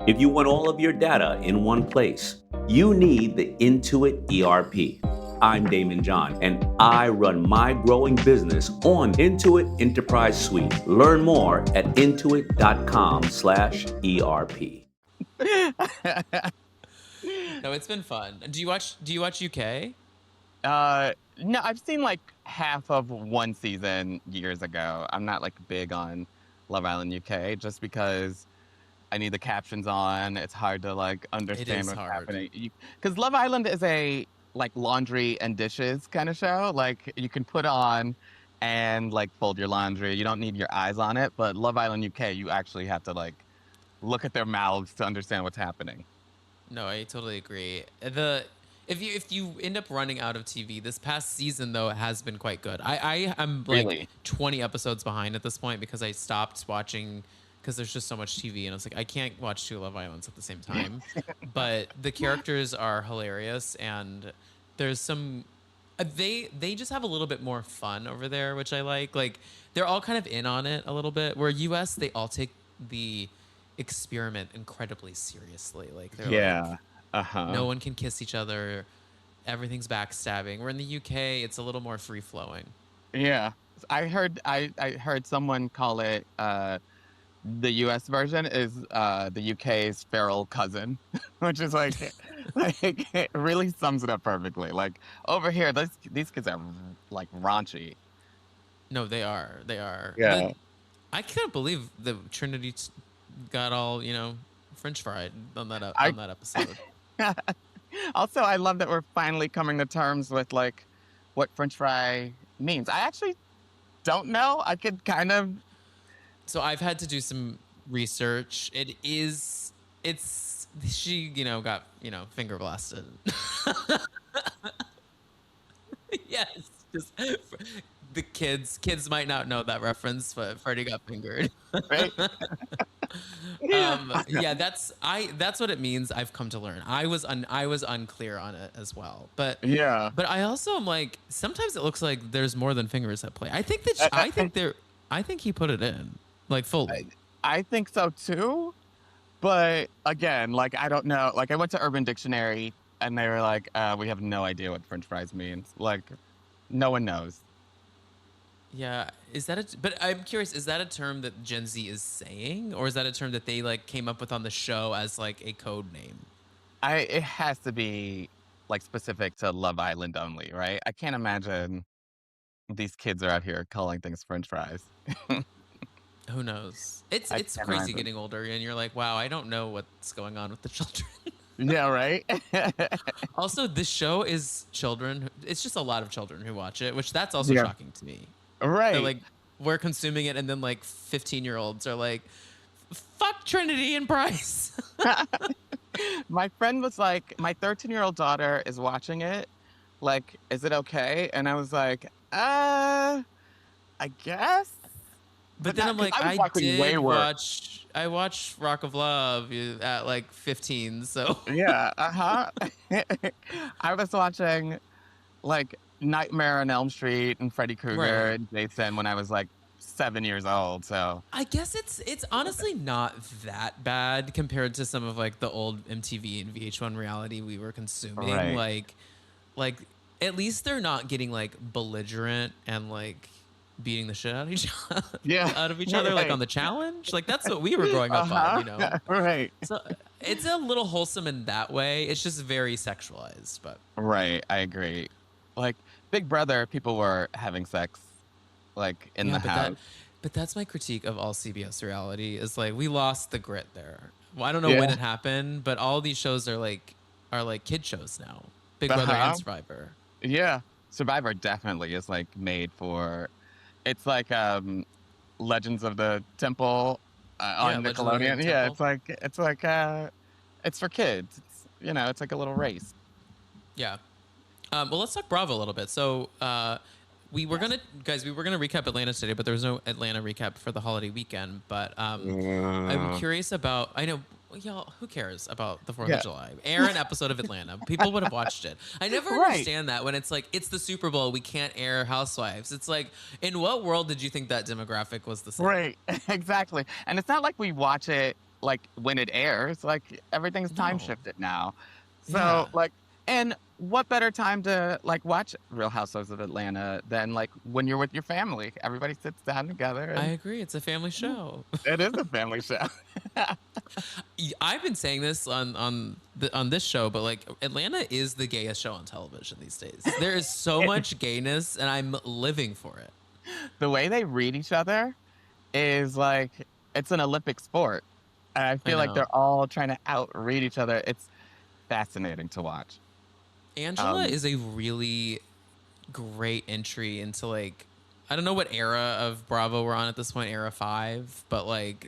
If you want all of your data in one place, you need the Intuit ERP. I'm Damon John, and I run my growing business on Intuit Enterprise Suite. Learn more at intuit.com/ERP. No, it's been fun. Do you watch UK? No, I've seen like half of one season years ago. I'm not like big on Love Island UK just because I need the captions on. It's hard to like understand what's happening. Because Love Island is a like laundry and dishes kind of show. Like you can put on and like fold your laundry. You don't need your eyes on it. But Love Island UK, you actually have to like look at their mouths to understand what's happening. No, I totally agree. If you end up running out of TV, this past season though has been quite good. I am like Really? 20 episodes behind at this point because I stopped watching because there's just so much TV and I was like, I can't watch two Love Islands at the same time. But the characters are hilarious and there's some they just have a little bit more fun over there, which I like. Like they're all kind of in on it a little bit. Where US, they all take the experiment incredibly seriously. Like they're like, no one can kiss each other. Everything's backstabbing. Where in the UK, it's a little more free flowing. Yeah, I heard someone call it the U.S. version is the U.K.'s feral cousin, which is like it really sums it up perfectly. Like over here, these kids are like raunchy. No, they are. They are. Yeah. I can't believe the Trinity got all, French fried on that episode. Also, I love that we're finally coming to terms with like what French fry means. I actually don't know. I could kind of. So I've had to do some research. She, got, finger blasted. Yes. Just the kids might not know that reference, but Freddie got fingered. Right? Yeah, that's what it means. I've come to learn. I was unclear on it as well, but yeah. But I also am like, sometimes it looks like there's more than fingers at play. I think I think he put it in like fully. I think so too, but again, like I don't know. Like I went to Urban Dictionary and they were like, we have no idea what French fries means. Like, no one knows. Yeah, but I'm curious, is that a term that Gen Z is saying, or is that a term that they like came up with on the show as like a code name? It has to be like specific to Love Island only, right? I can't imagine these kids are out here calling things French fries. Who knows? It's crazy getting older, and you're like, wow, I don't know what's going on with the children. Yeah, right? Also, this show is children. It's just a lot of children who watch it, which that's also shocking to me. Right. They're like, we're consuming it, and then like 15-year-olds are like, fuck Trinity and Bryce. My friend was like, my 13-year-old daughter is watching it. Like, is it okay? And I was like, I guess. But then I'm like, I watched Rock of Love at like 15, so. Yeah, I was watching like Nightmare on Elm Street and Freddy Krueger and Jason when I was like 7 years old, so. I guess it's honestly not that bad compared to some of like the old MTV and VH1 reality we were consuming. Right. Like at least they're not getting like belligerent and like beating the shit out of each other, like on The Challenge. Like that's what we were growing up on, Right. So it's a little wholesome in that way. It's just very sexualized, but. Right, I agree. Like Big Brother, people were having sex, like in the house. But that's my critique of all CBS reality is like we lost the grit there. Well, I don't know when it happened, but all these shows are like kid shows now. Big Brother and Survivor. Yeah, Survivor definitely is like made for. It's like Legends of the Temple on Nickelodeon. Yeah, it's for kids. It's like a little race. Yeah. Well, let's talk Bravo a little bit. So we were gonna recap Atlanta today, but there was no Atlanta recap for the holiday weekend. But I'm curious about. I know. Y'all, who cares about the 4th of July? Air an episode of Atlanta. People would have watched it. I never understand that when it's like, it's the Super Bowl, we can't air Housewives. It's like, in what world did you think that demographic was the same? Right, exactly. And it's not like we watch it like when it airs. Like everything's time shifted now. So and what better time to like watch Real Housewives of Atlanta than like when you're with your family? Everybody sits down together. I agree. It's a family show. It is a family show. I've been saying this on this show, but like Atlanta is the gayest show on television these days. There is so much gayness, and I'm living for it. The way they read each other is like it's an Olympic sport, and I feel like they're all trying to outread each other. It's fascinating to watch. Angela is a really great entry into like, I don't know what era of Bravo we're on at this point, era 5, but like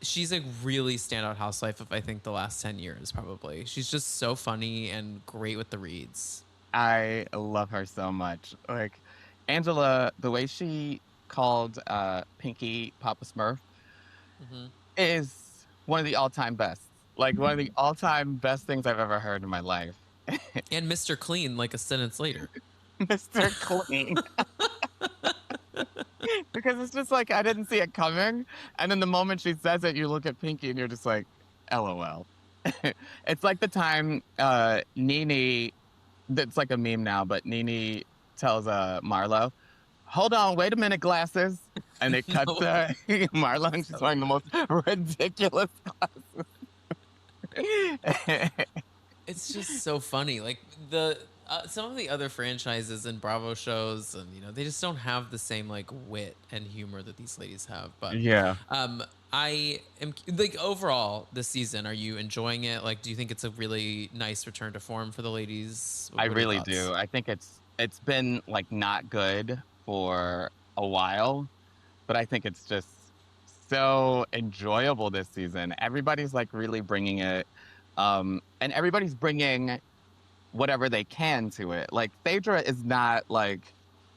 she's a really standout housewife of I think the last 10 years probably. She's just so funny and great with the reads. I love her so much. Like Angela, the way she called Pinky Papa Smurf is one of the all-time best. Like one of the all-time best things I've ever heard in my life. And Mr. Clean like a sentence later. Mr. Clean. Because it's just like, I didn't see it coming. And then the moment she says it, you look at Pinky and you're just like, LOL. It's like the time Nene, it's like a meme now, but Nene tells Marlo, hold on, wait a minute, glasses. And it cuts to Marla, and she's wearing the most ridiculous glasses. It's just so funny. Like some of the other franchises and Bravo shows, and they just don't have the same like wit and humor that these ladies have. But Yeah. I am like overall this season. Are you enjoying it? Like, do you think it's a really nice return to form for the ladies? I What are your really thoughts? do. I think it's been like not good for a while, but I think it's just so enjoyable this season. Everybody's like really bringing it, and everybody's bringing whatever they can to it. Like Phaedra is not like,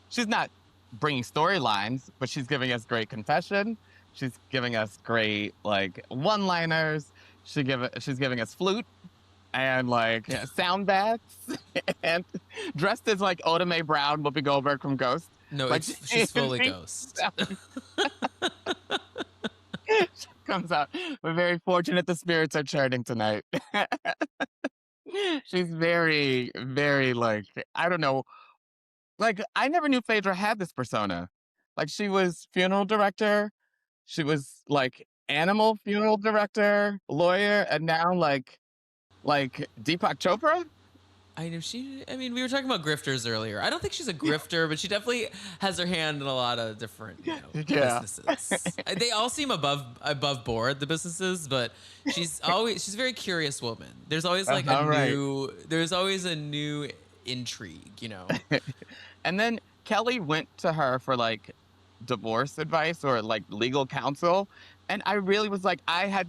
she's not bringing storylines, but she's giving us great confession. She's giving us great like one-liners. She's giving us flute and like sound baths and dressed as like Oda Mae Brown, Whoopi Goldberg from Ghost. No, like she's fully Ghost. She comes out. We're very fortunate the spirits are churning tonight. She's very, very like, I don't know. Like, I never knew Phaedra had this persona. Like, she was funeral director. She was like animal funeral director, lawyer, and now like Deepak Chopra. I mean, we were talking about grifters earlier. I don't think she's a grifter, but she definitely has her hand in a lot of different businesses. They all seem above board, the businesses, but she's a very curious woman. There's always like there's always a new intrigue, And then Kelly went to her for like divorce advice or like legal counsel, and I really was like, I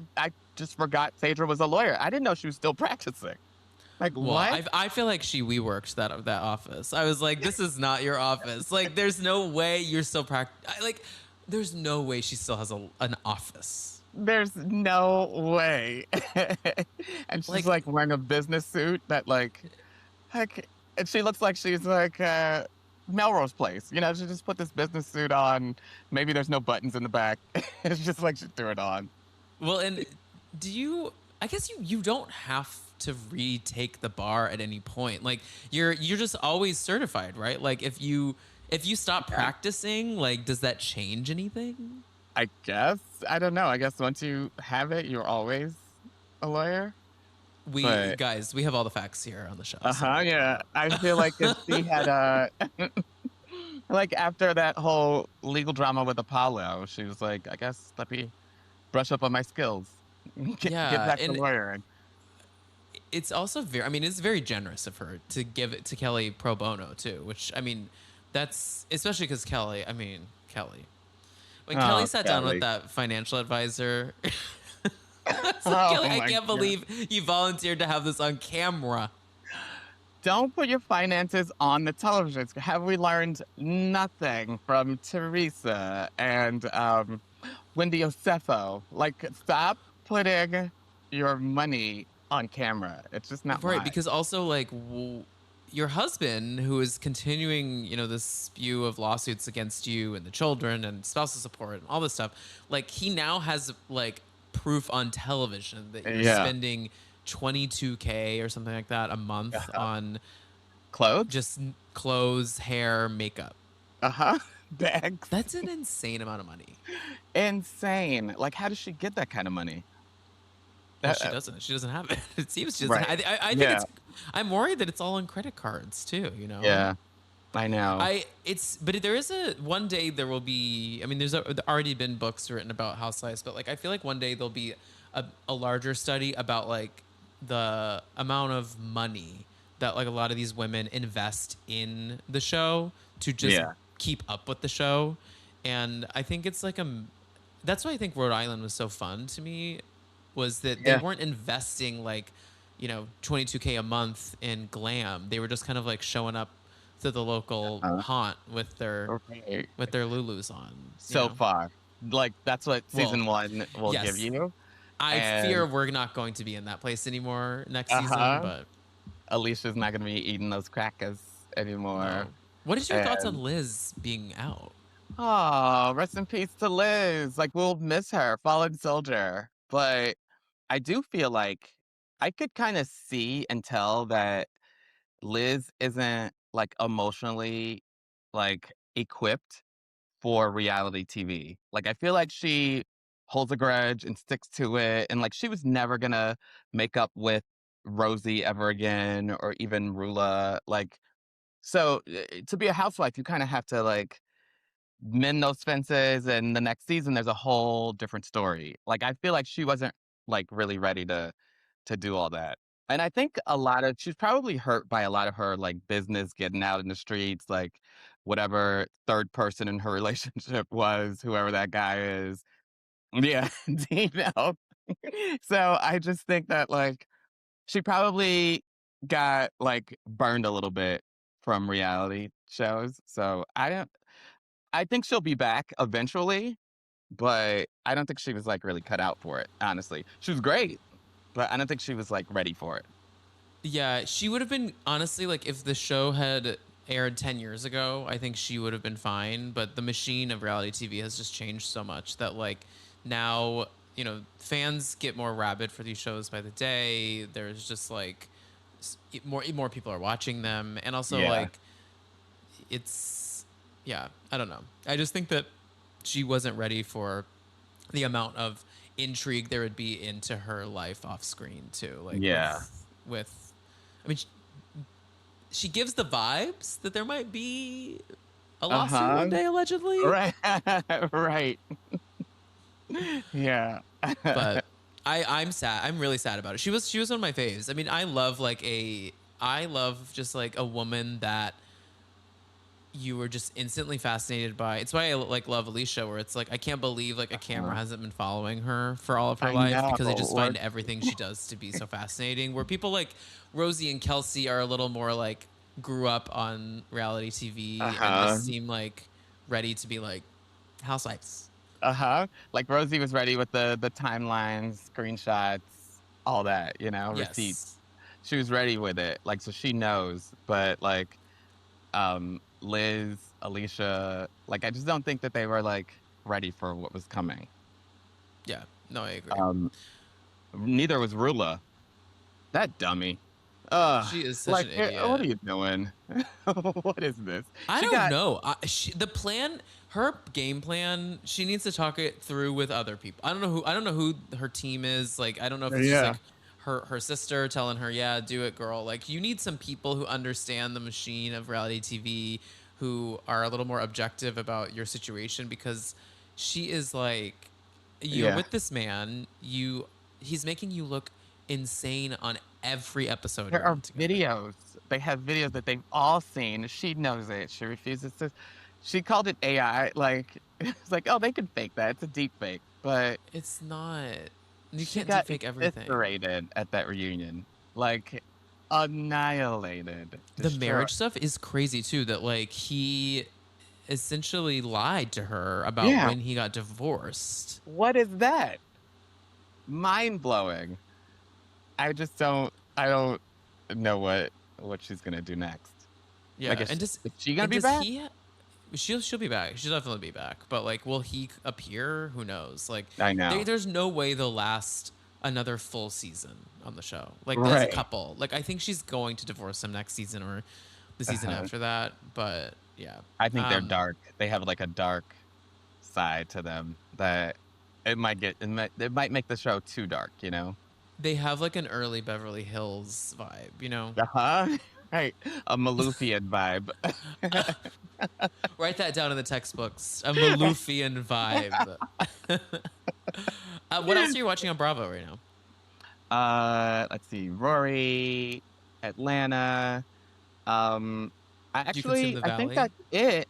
just forgot Phaedra was a lawyer. I didn't know she was still practicing. Like, well, what? I feel like we worked that office. I was like, this is not your office. Like, there's no way you're still there's no way she still has an office. There's no way. And she's like wearing a business suit that like, and she looks like she's like Melrose Place. She just put this business suit on. Maybe there's no buttons in the back. It's just like she threw it on. Well, and I guess you don't have to retake the bar at any point. Like you're just always certified, right? Like if you stop practicing, like does that change anything? I guess. I don't know. I guess once you have it, you're always a lawyer. Guys, we have all the facts here on the show. Yeah. I feel like if she had like after that whole legal drama with Apollo, she was like, I guess let me brush up on my skills. Get back to lawyering. It's also it's very generous of her to give it to Kelly pro bono too, which that's especially because Kelly. When Kelly sat down with that financial advisor, Kelly, I can't believe you volunteered to have this on camera. Don't put your finances on the television. Have we learned nothing from Teresa and Wendy Osefo? Like, stop putting your money on camera. It's just not right. wise. Because also, like, your husband, who is continuing, this spew of lawsuits against you and the children and spousal support and all this stuff, like, he now has like proof on television that you're spending $22K or something like that a month on clothes, just clothes, hair, makeup. Bags. That's an insane amount of money. Insane. Like, how does she get that kind of money? Well, she doesn't. She doesn't have it. It seems she doesn't. Right. I think I'm worried that it's all on credit cards too. Yeah, I know. But there is one day there will be. I mean, there's already been books written about Housewives, but like I feel like one day there'll be a larger study about like the amount of money that like a lot of these women invest in the show to just keep up with the show, and I think it's like that's why I think Rhode Island was so fun to me. Was that they weren't investing like, $22K a month in glam. They were just kind of like showing up to the local haunt with their Lulus on. So far, like that's what season 1 will give you. I fear we're not going to be in that place anymore next season. But Alicia's not going to be eating those crackers anymore. No. What is your thoughts on Liz being out? Oh, rest in peace to Liz. Like, we'll miss her, fallen soldier. But I do feel like I could kind of see and tell that Liz isn't like emotionally like equipped for reality TV. Like, I feel like she holds a grudge and sticks to it. And like, she was never gonna make up with Rosie ever again, or even Rula. Like, so to be a housewife, you kind of have to like mend those fences. And the next season, there's a whole different story. Like, I feel like she wasn't like really ready to do all that. And I think she's probably hurt by a lot of her like business getting out in the streets, like whatever third person in her relationship was, whoever that guy is. Yeah, Dino. So I just think that like she probably got like burned a little bit from reality shows. So I think she'll be back eventually, but I don't think she was like really cut out for it, honestly. She was great, but I don't think she was like ready for it. Yeah, she would have been, honestly, like if the show had aired 10 years ago, I think she would have been fine. But the machine of reality TV has just changed so much that like now, you know, fans get more rabid for these shows by the day. There's just like more people are watching them. And also like it's, yeah, I don't know. I just think that she wasn't ready for the amount of intrigue there would be into her life off screen too. Like with I mean, she gives the vibes that there might be a lawsuit one day, allegedly. Right. Right. Yeah. But I'm sad. I'm really sad about it. She was one of my faves. I mean, I love just like a woman that you were just instantly fascinated by. It's why I like love Alicia, where it's like I can't believe like a camera hasn't been following her for all of her life, because I just find everything she does to be so fascinating. Where people like Rosie and Kelsey are a little more like grew up on reality TV and just seem like ready to be like housewives. Like Rosie was ready with the timelines, screenshots, all that, you know, receipts. She was ready with it. Like, so she knows. But like Liz, Alicia, like I just don't think that they were like ready for what was coming. Yeah, no, I agree. Neither was Rula. That dummy. She is such an idiot. What are you doing? What is this? I don't know. Her game plan, she needs to talk it through with other people. I don't know who her team is. Like, I don't know if it's just like her sister telling her, yeah, do it, girl. Like, you need some people who understand the machine of reality TV, who are a little more objective about your situation, because she is like, you're with this man, he's making you look insane on every episode. There are videos. They have videos that they've all seen. She knows it. She refuses to. She called it AI. Like, it's like, oh, they can fake that. It's a deep fake. But it's not. You can't deep fake everything. Eviscerated at that reunion. Like, annihilated. The marriage stuff is crazy, too. That, like, he essentially lied to her about when he got divorced. What is that? Mind-blowing. I don't know what she's gonna do next. Yeah, like, is she gonna be back? She'll be back. She'll definitely be back. But like, will he appear? Who knows? Like, I know. There's no way they'll last another full season on the show. Like, as a couple. Like, I think she's going to divorce him next season or the season after that. But yeah, I think they're dark. They have like a dark side to them that it might make the show too dark. You know. They have like an early Beverly Hills vibe, you know? Right. A Malofian vibe. Write that down in the textbooks. A Malofian vibe. What else are you watching on Bravo right now? Let's see. Rory, Atlanta. I think that's it.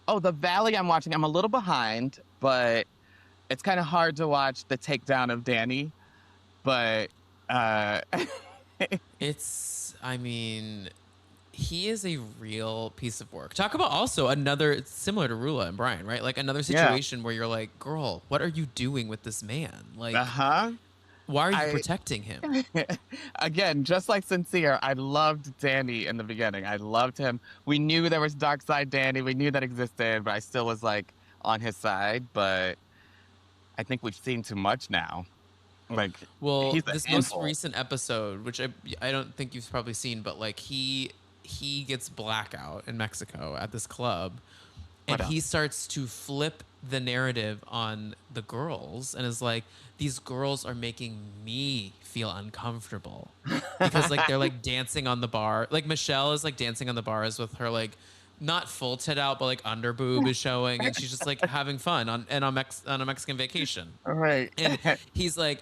Oh, The Valley I'm watching. I'm a little behind, but it's kind of hard to watch the takedown of Danny. But he is a real piece of work. Talk about also another, similar to Rula and Brian, right? Like another situation where you're like, girl, what are you doing with this man? Like, why are you protecting him? Again, just like Sincere, I loved Danny in the beginning. I loved him. We knew there was dark side Danny. We knew that existed, but I still was like on his side. But I think we've seen too much now. Like, well, this most recent episode, which I don't think you've probably seen, but like he gets blackout in Mexico at this club, And he starts to flip the narrative on the girls and is like, these girls are making me feel uncomfortable because like they're like dancing on the bar. Like Michelle is like dancing on the bars with her like not full tit out, but like under boob is showing, and she's just like having fun on a Mexican vacation. Right. And he's like,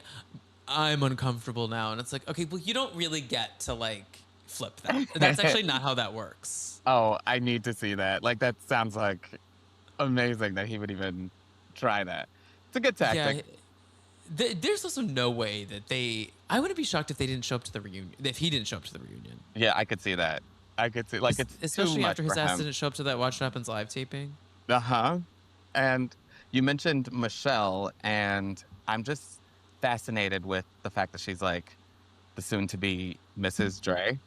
I'm uncomfortable now. And it's like, okay, well, you don't really get to like flip that. That's actually not how that works. Oh, I need to see that. Like, that sounds like amazing that he would even try that. It's a good tactic. Yeah, there's also no way that I wouldn't be shocked if they didn't show up to the reunion, if he didn't show up to the reunion. Yeah, I could see that. I could see, like, it's especially too much after his for ass him. didn't show up to that Watch What Happens live taping. And you mentioned Michelle, and I'm just fascinated with the fact that she's like the soon-to-be Mrs. Dre.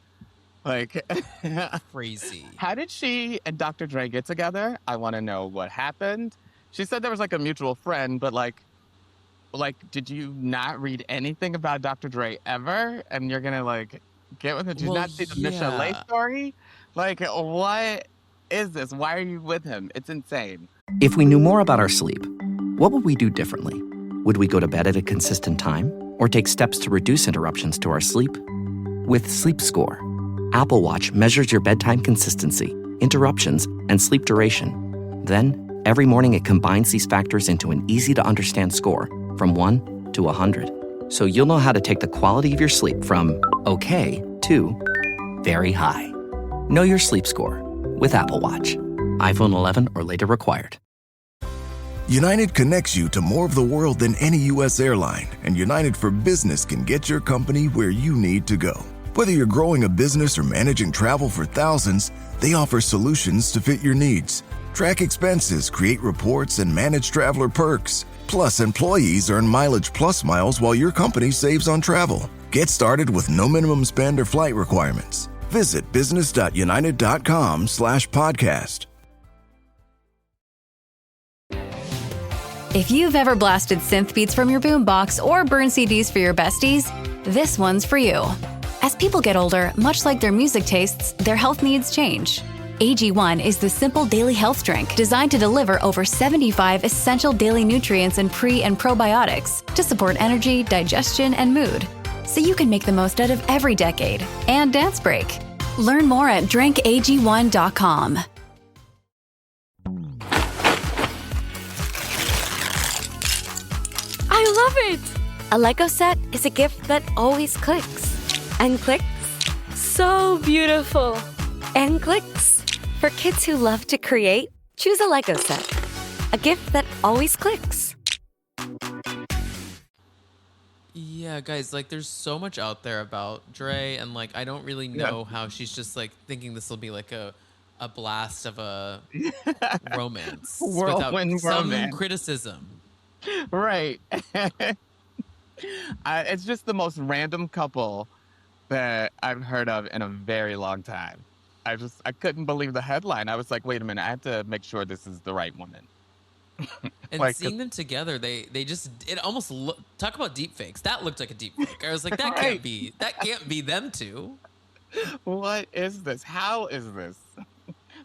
Like, crazy. How did she and Dr. Dre get together? I want to know what happened. She said there was like a mutual friend, but like, did you not read anything about Dr. Dre ever? And you're gonna like get with it? Did you not see the Michelle story? Like, what is this? Why are you with him? It's insane. If we knew more about our sleep, what would we do differently? Would we go to bed at a consistent time or take steps to reduce interruptions to our sleep? With Sleep Score, Apple Watch measures your bedtime consistency, interruptions, and sleep duration. Then, every morning it combines these factors into an easy-to-understand score from 1 to 100. So you'll know how to take the quality of your sleep from okay to very high. Know your sleep score with Apple Watch. iPhone 11 or later required. United connects you to more of the world than any U.S. airline, and United for Business can get your company where you need to go. Whether you're growing a business or managing travel for thousands, they offer solutions to fit your needs. Track expenses, create reports, and manage traveler perks. Plus, employees earn Mileage Plus miles while your company saves on travel. Get started with no minimum spend or flight requirements. Visit business.united.com/podcast. If you've ever blasted synth beats from your boombox or burned CDs for your besties, this one's for you. As people get older, much like their music tastes, their health needs change. AG1 is the simple daily health drink designed to deliver over 75 essential daily nutrients and pre- and probiotics to support energy, digestion, and mood. So you can make the most out of every decade and dance break. Learn more at drinkag1.com. I love it! A Lego set is a gift that always clicks. And clicks. So beautiful. And clicks. For kids who love to create, choose a Lego set. A gift that always clicks. Yeah, guys, like there's so much out there about Dre, and like I don't really know how she's just like thinking this will be like a blast of a romance without some criticism. Right. It's just the most random couple that I've heard of in a very long time. I couldn't believe the headline. I was like, wait a minute, I have to make sure this is the right woman. And like, seeing them together, it almost talk about deep fakes. That looked like a deep fake. I was like, that can't be them two. What is this? How is this?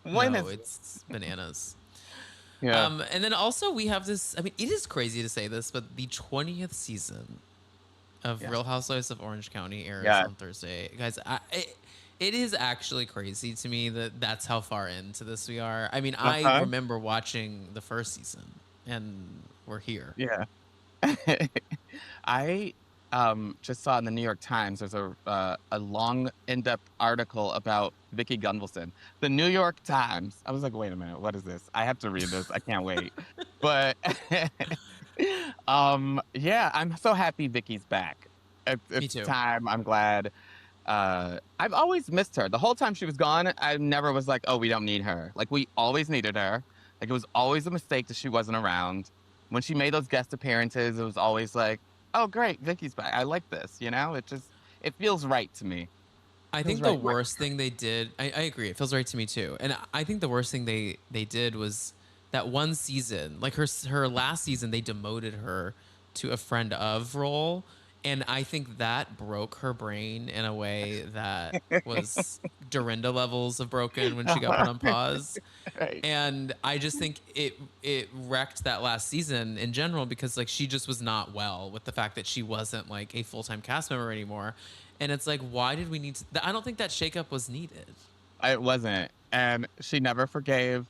It's bananas. Yeah. And then also we have this, I mean, it is crazy to say this, but the 20th season of Real Housewives of Orange County airs on Thursday. Guys, it is actually crazy to me that that's how far into this we are. I mean, I remember watching the first season, and we're here. Yeah. I just saw in the New York Times, there's a long, in-depth article about Vicki Gunvalson. The New York Times. I was like, wait a minute, what is this? I have to read this. I can't wait. But yeah, I'm so happy Vicki's back. It's Me too. Time. I'm glad. I've always missed her. The whole time she was gone, I never was like, oh, we don't need her. Like, we always needed her. Like, it was always a mistake that she wasn't around. When she made those guest appearances, it was always like, oh, great, Vicki's back. I like this, you know? It feels right to me. I think the worst thing they did, I agree, it feels right to me too. And I think the worst thing they did was that one season, like her last season, they demoted her to a friend of role. And I think that broke her brain in a way that was Dorinda levels of broken when she got put on pause. Right. And I just think it wrecked that last season in general because like she just was not well with the fact that she wasn't like a full-time cast member anymore. And it's like, why did we need to? I don't think that shakeup was needed. It wasn't. And she never forgave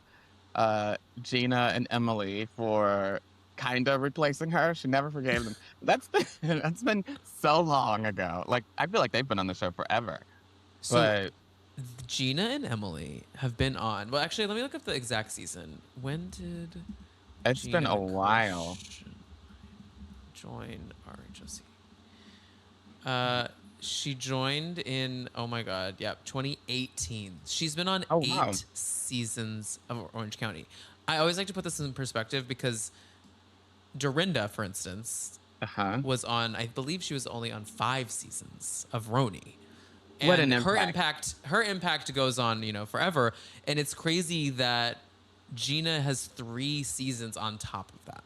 Gina and Emily for kind of replacing her. She never forgave them. That's been so long ago. Like, I feel like they've been on the show forever. So But Gina and Emily have been on. Well, actually, let me look up the exact season. When did it's been Gina a while. join RHOC? She joined in, oh my God, 2018. She's been on 8 seasons of Orange County. I always like to put this in perspective because Dorinda, for instance, was on, I believe she was only on 5 seasons of Roni. And what an impact. Her impact goes on, forever. And it's crazy that Gina has 3 seasons on top of that.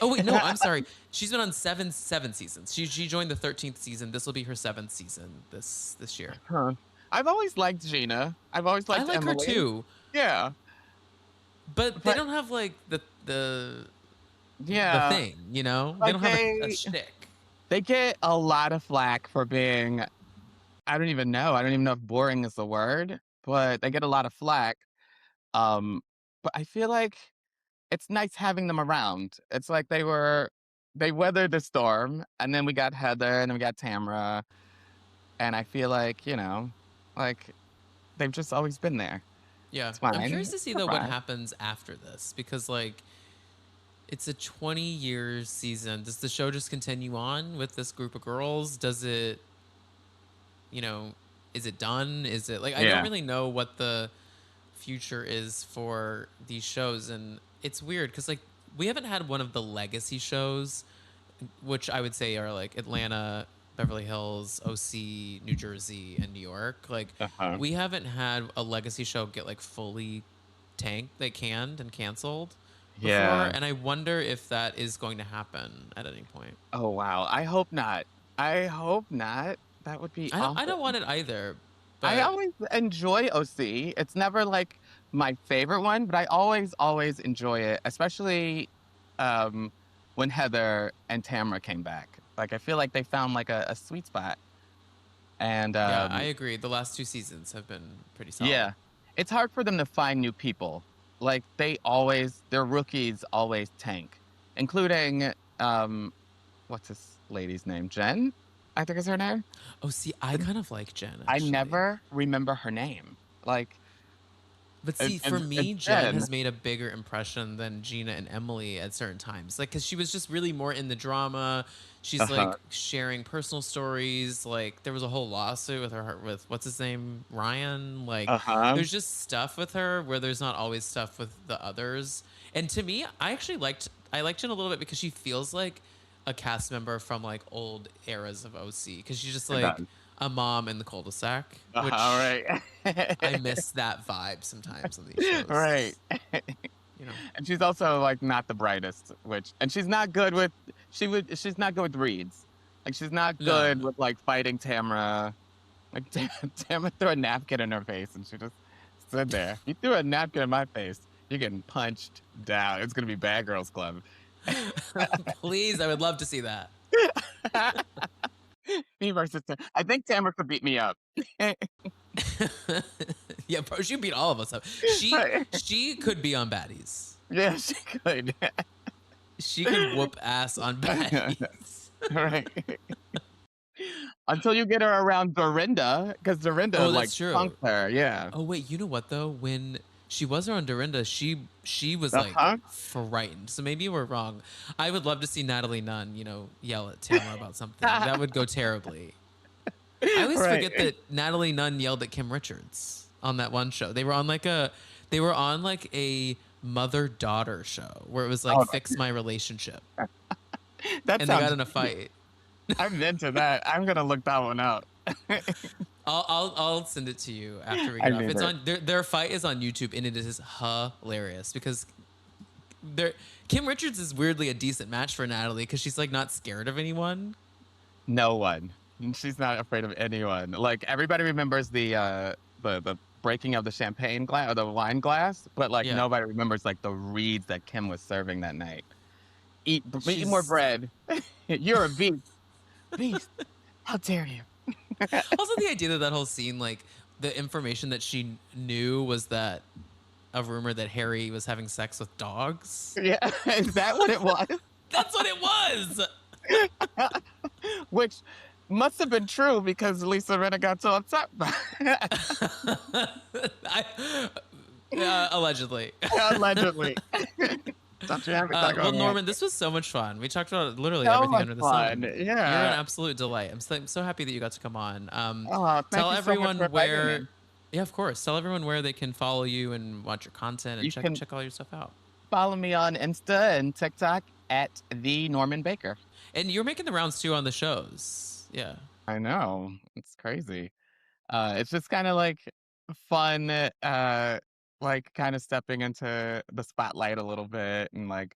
Oh wait, no, I'm sorry. She's been on seven seasons. She joined the 13th season. This will be her 7th season this year. Huh. I've always liked Gina. I've always liked Emily. Emily. Her too. Yeah. But they don't have like the thing, They don't have a shtick. They get a lot of flack for being, I don't even know if boring is the word, but they get a lot of flack. But I feel like it's nice having them around. It's like they weathered the storm, and then we got Heather, and then we got Tamra, and I feel like, like they've just always been there. Yeah. It's fine. I'm curious to see though what happens after this, because like it's a 20-year season. Does the show just continue on with this group of girls? Does it, is it done? Is it like, I don't really know what the future is for these shows. And it's weird because like we haven't had one of the legacy shows, which I would say are like Atlanta, Beverly Hills, OC, New Jersey, and New York. Like we haven't had a legacy show get like fully canned and canceled before. And I wonder if that is going to happen at any point. Oh wow. I hope not. That would be awful. I don't want it either. But I always enjoy OC. It's never like my favorite one, but I always enjoy it, especially when Heather and Tamra came back. Like I feel like they found like a sweet spot. And yeah, I agree. The last 2 seasons have been pretty solid. Yeah. It's hard for them to find new people. Like their rookies always tank, including what's this lady's name? Jen, I think is her name. Oh, see, I kind of like Jen. I never remember her name. Like, but see, for me, Jen has made a bigger impression than Gina and Emily at certain times. Like, because she was just really more in the drama. She's like sharing personal stories. Like, there was a whole lawsuit with what's his name, Ryan. Like, there's just stuff with her where there's not always stuff with the others. And to me, I liked Jen a little bit because she feels like a cast member from like old eras of OC, because she's just like a mom in the cul-de-sac, which right. I miss that vibe sometimes on these shows. Right. And she's also like not the brightest, and she's not good with she's not good with reads. Like she's not good with like fighting Tamra. Like Tamra threw a napkin in her face and she just stood there. You threw a napkin in my face, you're getting punched down. It's gonna be Bad Girls Club. Please, I would love to see that. Me versus Tamra. I think Tamra could beat me up. Yeah, bro, she beat all of us up. She could be on Baddies. Yeah, she could. She could whoop ass on Baddies. Right. Until you get her around Dorinda, because Dorinda like punked her. Yeah. Oh wait, you know what though? When she was around Dorinda, she was like frightened. So maybe we're wrong. I would love to see Natalie Nunn, yell at Tamra about something. That would go terribly. I always forget that Natalie Nunn yelled at Kim Richards on that one show. They were on like a mother-daughter show where it was like fix my relationship. And they got in a fight. I'm into that. I'm gonna look that one out. I'll send it to you after we get off. It's on their fight is on YouTube, and it is hilarious because Kim Richards is weirdly a decent match for Natalie because she's like not scared of anyone. No one. She's not afraid of anyone. Like everybody remembers the the breaking of the champagne glass or the wine glass, but like Yeah. nobody remembers like the reeds that Kim was serving that night. Eat She's- more bread. You're a beast. Beast. How dare you? Also, the idea that whole scene, like the information that she knew was that a rumor that Harry was having sex with dogs. Yeah, is that what it was? That's what it was. Which must have been true because Lisa Rinna got so upset. Allegedly. Allegedly. Don't you have me talk Well, about Norman, this was so much fun. We talked about literally So everything much under the fun. sun. Yeah. You're an absolute delight. I'm so happy that you got to come on. Thank Tell you so everyone much for inviting where. me. Yeah, of course. Tell everyone where they can follow you and watch your content and You can- check all your stuff out. Follow me on Insta and TikTok at the Norman Baker. And you're making the rounds too on the shows. Yeah. I know. It's crazy. It's just kind of like fun, like kind of stepping into the spotlight a little bit and like,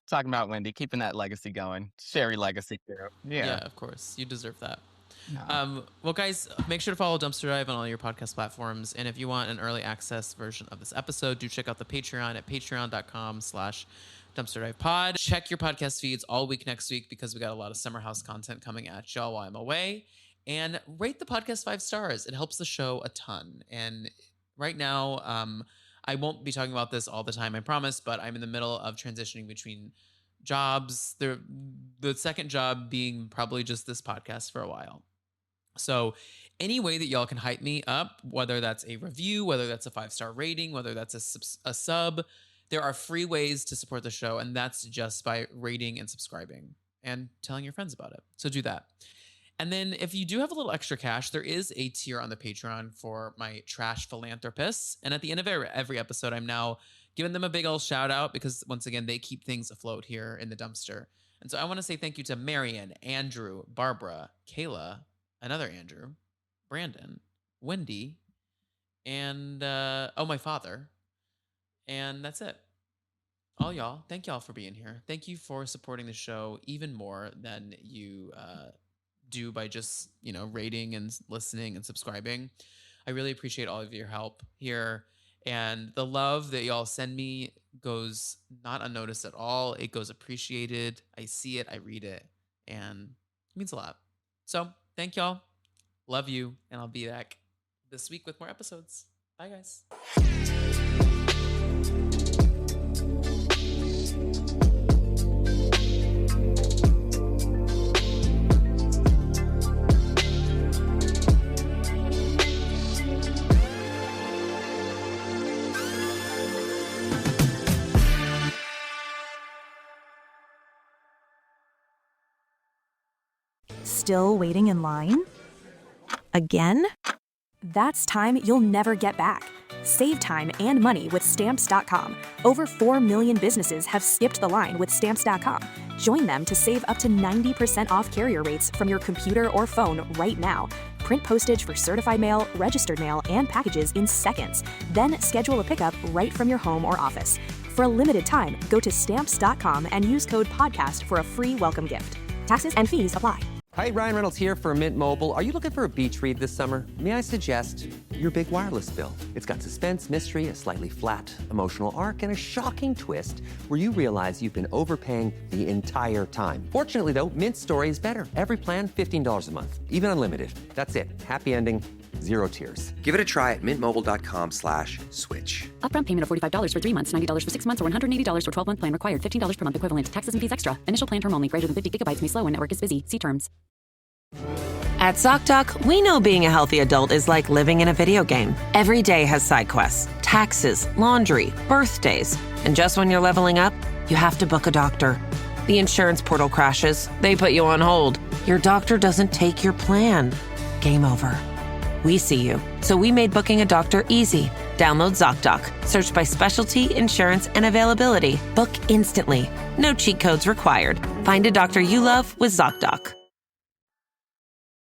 talking about Wendy, keeping that legacy going. Sherri legacy too. Yeah, of course. You deserve that. No. Well, guys, make sure to follow Dumpster Dive on all your podcast platforms. And if you want an early access version of this episode, do check out the Patreon at patreon.com/dumpsterdivepod. Check your podcast feeds all week next week because we got a lot of Summer House content coming at y'all while I'm away. And rate the podcast 5 stars. It helps the show a ton. And right now, I won't be talking about this all the time, I promise, but I'm in the middle of transitioning between jobs. The second job being probably just this podcast for a while. So any way that y'all can hype me up, whether that's a review, whether that's a 5-star rating, whether that's a sub, there are free ways to support the show, and that's just by rating and subscribing and telling your friends about it. So do that. And then if you do have a little extra cash, there is a tier on the Patreon for my trash philanthropists. And at the end of every episode, I'm now giving them a big old shout out because once again, they keep things afloat here in the dumpster. And so I want to say thank you to Marion, Andrew, Barbara, Kayla, another Andrew, Brandon, Wendy, and my father. And that's it. All y'all, thank y'all for being here. Thank you for supporting the show even more than you do by just, rating and listening and subscribing. I really appreciate all of your help here. And the love that y'all send me goes not unnoticed at all. It goes appreciated. I see it, I read it, and it means a lot. So thank y'all. Love you. And I'll be back this week with more episodes. Bye, guys. Still waiting in line? Again? That's time you'll never get back. Save time and money with Stamps.com. Over 4 million businesses have skipped the line with Stamps.com. Join them to save up to 90% off carrier rates from your computer or phone right now. Print postage for certified mail, registered mail, and packages in seconds. Then schedule a pickup right from your home or office. For a limited time, go to Stamps.com and use code PODCAST for a free welcome gift. Taxes and fees apply. Hi, Ryan Reynolds here for Mint Mobile. Are you looking for a beach read this summer? May I suggest your big wireless bill? It's got suspense, mystery, a slightly flat, emotional arc, and a shocking twist where you realize you've been overpaying the entire time. Fortunately, though, Mint's story is better. Every plan, $15 a month. Even unlimited. That's it. Happy ending. Zero tears. Give it a try at mintmobile.com/switch. Upfront payment of $45 for 3 months, $90 for 6 months, or $180 for 12-month plan required. $15 per month equivalent. Taxes and fees extra. Initial plan term only. Greater than 50 gigabytes may slow when network is busy. See terms. At ZocDoc, we know being a healthy adult is like living in a video game. Every day has side quests, taxes, laundry, birthdays. And just when you're leveling up, you have to book a doctor. The insurance portal crashes. They put you on hold. Your doctor doesn't take your plan. Game over. We see you. So we made booking a doctor easy. Download ZocDoc. Search by specialty, insurance, and availability. Book instantly. No cheat codes required. Find a doctor you love with ZocDoc.